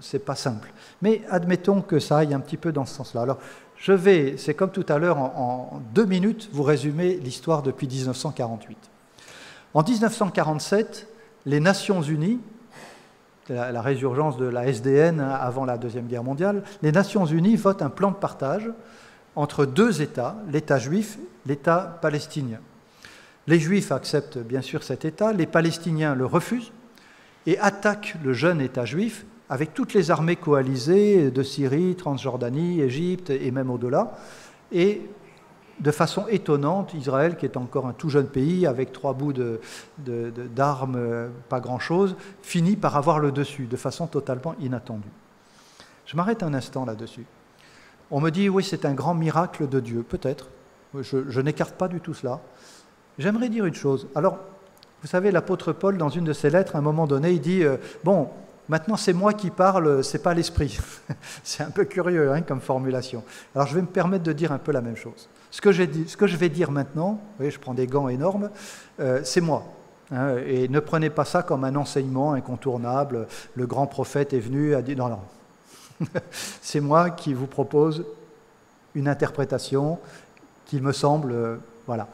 C'est pas simple. Mais admettons que ça aille un petit peu dans ce sens-là. Alors, je vais, c'est comme tout à l'heure, en 2 minutes, vous résumer l'histoire depuis 1948. En 1947, les Nations Unies la résurgence de la SDN avant la Deuxième Guerre mondiale, les Nations Unies votent un plan de partage entre deux États, l'État juif, l'État palestinien. Les Juifs acceptent bien sûr cet État, les Palestiniens le refusent et attaquent le jeune État juif avec toutes les armées coalisées de Syrie, Transjordanie, Égypte et même au-delà. Et de façon étonnante, Israël, qui est encore un tout jeune pays, avec 3 bouts d'armes, pas grand-chose, finit par avoir le dessus, de façon totalement inattendue. Je m'arrête un instant là-dessus. On me dit, oui, c'est un grand miracle de Dieu, peut-être. Je n'écarte pas du tout cela. J'aimerais dire une chose. Alors, vous savez, l'apôtre Paul, dans une de ses lettres, à un moment donné, il dit, bon, maintenant c'est moi qui parle, c'est pas l'esprit. C'est un peu curieux comme formulation. Alors, je vais me permettre de dire un peu la même chose. Ce que je vais dire maintenant, vous voyez, je prends des gants énormes, c'est moi. Et ne prenez pas ça comme un enseignement incontournable. Le grand prophète est venu, a dit non, non. C'est moi qui vous propose une interprétation qui me semble, voilà.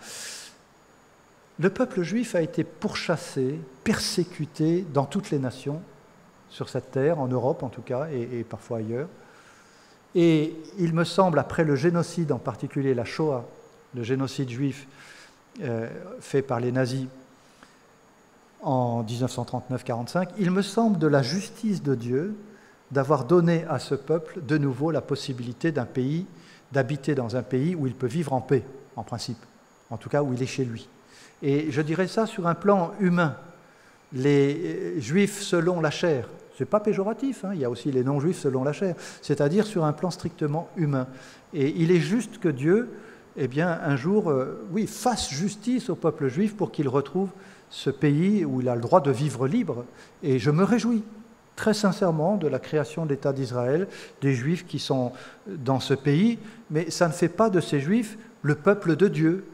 Le peuple juif a été pourchassé, persécuté dans toutes les nations sur cette terre, en Europe en tout cas, et parfois ailleurs. Et il me semble, après le génocide, en particulier la Shoah, le génocide juif fait par les nazis en 1939-45, il me semble de la justice de Dieu d'avoir donné à ce peuple de nouveau la possibilité d'habiter dans un pays où il peut vivre en paix, en principe, en tout cas où il est chez lui. Et je dirais ça sur un plan humain. Les Juifs selon la chair, ce n'est pas péjoratif, il y a aussi les non-juifs selon la chair, c'est-à-dire sur un plan strictement humain. Et il est juste que Dieu, eh bien, un jour, fasse justice au peuple juif pour qu'il retrouve ce pays où il a le droit de vivre libre. Et je me réjouis très sincèrement de la création de l'État d'Israël, des Juifs qui sont dans ce pays, mais ça ne fait pas de ces Juifs le peuple de Dieu,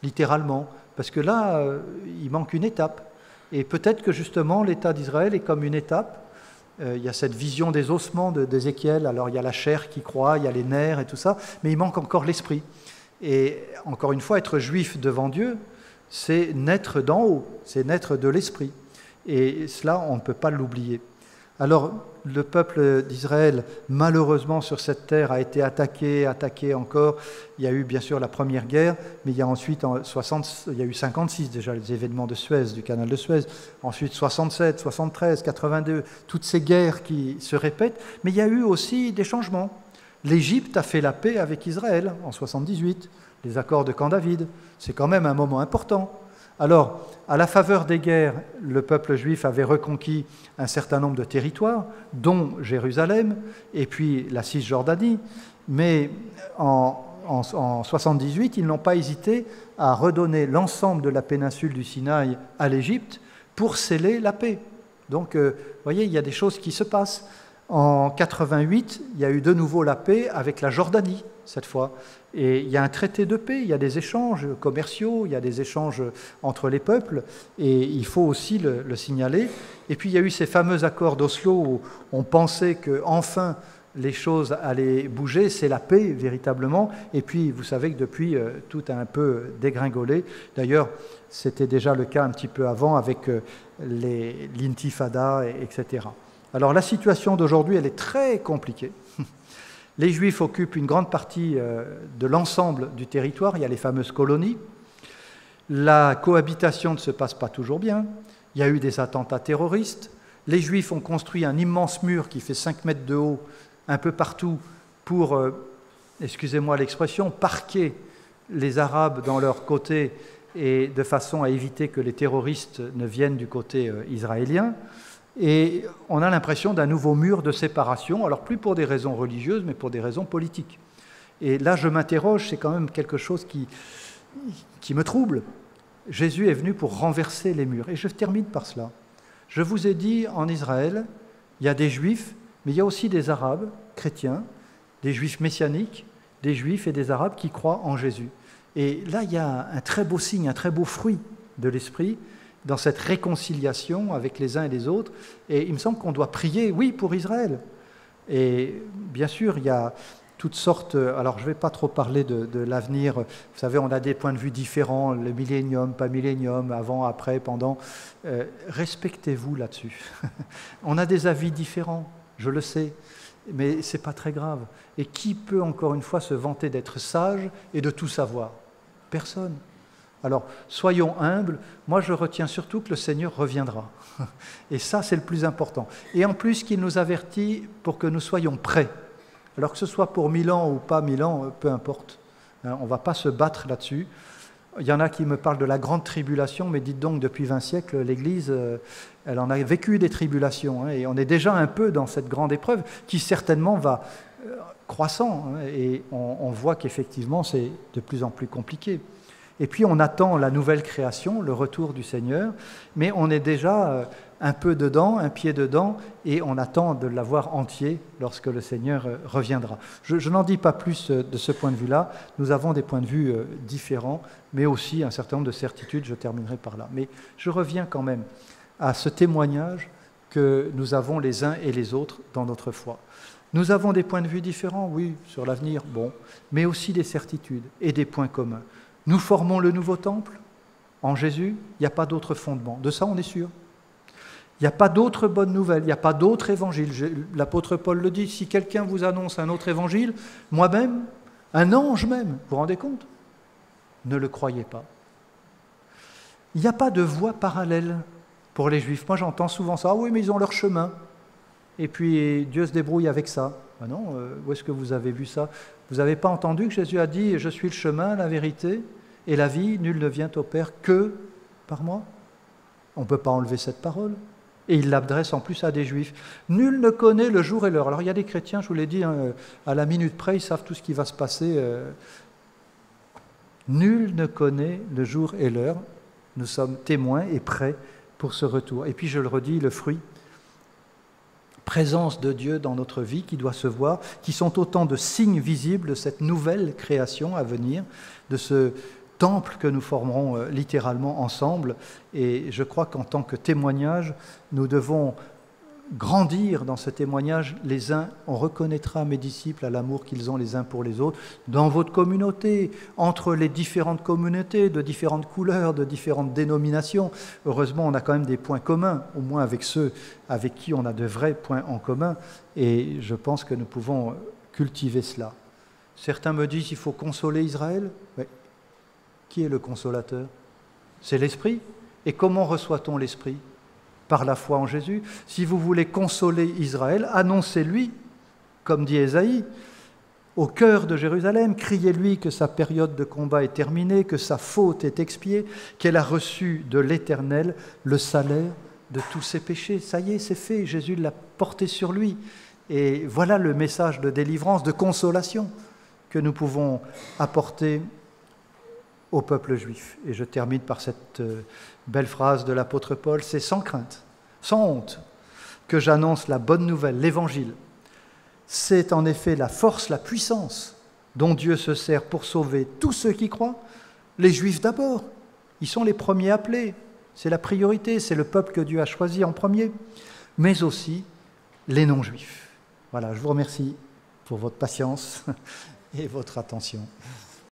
littéralement, parce que là, il manque une étape. Et peut-être que justement l'État d'Israël est comme une étape. Il y a cette vision des ossements d'Ézéchiel, alors il y a la chair qui croît, il y a les nerfs et tout ça, mais il manque encore l'esprit. Et encore une fois, être juif devant Dieu, c'est naître d'en haut, c'est naître de l'esprit. Et cela, on ne peut pas l'oublier. Alors, le peuple d'Israël, malheureusement, sur cette terre, a été attaqué encore. Il y a eu, bien sûr, la première guerre, mais il y a ensuite, il y a eu 56 déjà, les événements de Suez, du canal de Suez. Ensuite, 67, 73, 82, toutes ces guerres qui se répètent. Mais il y a eu aussi des changements. L'Égypte a fait la paix avec Israël en 78, les accords de Camp David. C'est quand même un moment important. Alors, à la faveur des guerres, le peuple juif avait reconquis un certain nombre de territoires, dont Jérusalem et puis la Cisjordanie, mais en 78, ils n'ont pas hésité à redonner l'ensemble de la péninsule du Sinaï à l'Égypte pour sceller la paix. Donc, vous voyez, il y a des choses qui se passent. En 88, il y a eu de nouveau la paix avec la Jordanie, cette fois. Et il y a un traité de paix, il y a des échanges commerciaux, il y a des échanges entre les peuples, et il faut aussi le signaler. Et puis il y a eu ces fameux accords d'Oslo où on pensait qu'enfin les choses allaient bouger, c'est la paix véritablement. Et puis vous savez que depuis, tout a un peu dégringolé. D'ailleurs, c'était déjà le cas un petit peu avant avec l'intifada, etc. Alors la situation d'aujourd'hui, elle est très compliquée. Les Juifs occupent une grande partie de l'ensemble du territoire, il y a les fameuses colonies. La cohabitation ne se passe pas toujours bien, il y a eu des attentats terroristes. Les Juifs ont construit un immense mur qui fait 5 mètres de haut un peu partout pour, excusez-moi l'expression, parquer les Arabes dans leur côté et de façon à éviter que les terroristes ne viennent du côté israélien. Et on a l'impression d'un nouveau mur de séparation, alors plus pour des raisons religieuses, mais pour des raisons politiques. Et là, je m'interroge, c'est quand même quelque chose qui me trouble. Jésus est venu pour renverser les murs. Et je termine par cela. Je vous ai dit, en Israël, il y a des Juifs, mais il y a aussi des Arabes chrétiens, des Juifs messianiques, des Juifs et des Arabes qui croient en Jésus. Et là, il y a un très beau signe, un très beau fruit de l'Esprit, dans cette réconciliation avec les uns et les autres. Et il me semble qu'on doit prier, oui, pour Israël. Et bien sûr, il y a toutes sortes. Alors, je ne vais pas trop parler de l'avenir. Vous savez, on a des points de vue différents, le millénium, pas millénium, avant, après, pendant. Respectez-vous là-dessus. On a des avis différents, je le sais, mais ce n'est pas très grave. Et qui peut, encore une fois, se vanter d'être sage et de tout savoir? Personne. Alors, soyons humbles. Moi, je retiens surtout que le Seigneur reviendra. Et ça, c'est le plus important. Et en plus, qu'il nous avertit pour que nous soyons prêts. Alors que ce soit pour 1000 ans ou pas 1000 ans, peu importe. On ne va pas se battre là-dessus. Il y en a qui me parlent de la grande tribulation, mais dites donc, depuis 20 siècles, l'Église, elle en a vécu des tribulations. Et on est déjà un peu dans cette grande épreuve qui certainement va croissant. Et on voit qu'effectivement, c'est de plus en plus compliqué. Et puis on attend la nouvelle création, le retour du Seigneur, mais on est déjà un peu dedans, un pied dedans, et on attend de l'avoir entier lorsque le Seigneur reviendra. Je n'en dis pas plus de ce point de vue-là. Nous avons des points de vue différents, mais aussi un certain nombre de certitudes. Je terminerai par là. Mais je reviens quand même à ce témoignage que nous avons les uns et les autres dans notre foi. Nous avons des points de vue différents, oui, sur l'avenir, bon, mais aussi des certitudes et des points communs. Nous formons le nouveau temple en Jésus, il n'y a pas d'autre fondement. De ça, on est sûr. Il n'y a pas d'autre bonne nouvelle, il n'y a pas d'autre évangile. L'apôtre Paul le dit, si quelqu'un vous annonce un autre évangile, moi-même, un ange même, vous vous rendez compte? Ne le croyez pas. Il n'y a pas de voie parallèle pour les Juifs. Moi, j'entends souvent ça, ah oui, mais ils ont leur chemin. Et puis, Dieu se débrouille avec ça. Ah non, où est-ce que vous avez vu ça? Vous n'avez pas entendu que Jésus a dit « Je suis le chemin, la vérité et la vie, nul ne vient au Père que par moi ». On ne peut pas enlever cette parole. Et il l'adresse en plus à des Juifs. Nul ne connaît le jour et l'heure. Alors il y a des chrétiens, je vous l'ai dit, à la minute près, ils savent tout ce qui va se passer. Nul ne connaît le jour et l'heure. Nous sommes témoins et prêts pour ce retour. Et puis je le redis, le fruit, présence de Dieu dans notre vie qui doit se voir, qui sont autant de signes visibles de cette nouvelle création à venir, de ce temple que nous formerons littéralement ensemble. Et je crois qu'en tant que témoignage, nous devons grandir dans ce témoignage les uns. On reconnaîtra, mes disciples, à l'amour qu'ils ont les uns pour les autres, dans votre communauté, entre les différentes communautés, de différentes couleurs, de différentes dénominations. Heureusement, on a quand même des points communs, au moins avec ceux avec qui on a de vrais points en commun, et je pense que nous pouvons cultiver cela. Certains me disent qu'il faut consoler Israël. Mais qui est le consolateur? C'est l'Esprit. Et comment reçoit-on l'Esprit? Par la foi en Jésus. Si vous voulez consoler Israël, annoncez-lui, comme dit Ésaïe, au cœur de Jérusalem, criez-lui que sa période de combat est terminée, que sa faute est expiée, qu'elle a reçu de l'Éternel le salaire de tous ses péchés. Ça y est, c'est fait, Jésus l'a porté sur lui. Et voilà le message de délivrance, de consolation que nous pouvons apporter au peuple juif. Et je termine par cette belle phrase de l'apôtre Paul, c'est sans crainte, sans honte, que j'annonce la bonne nouvelle, l'Évangile. C'est en effet la force, la puissance dont Dieu se sert pour sauver tous ceux qui croient, les Juifs d'abord. Ils sont les premiers appelés, c'est la priorité, c'est le peuple que Dieu a choisi en premier, mais aussi les non-Juifs. Voilà, je vous remercie pour votre patience et votre attention.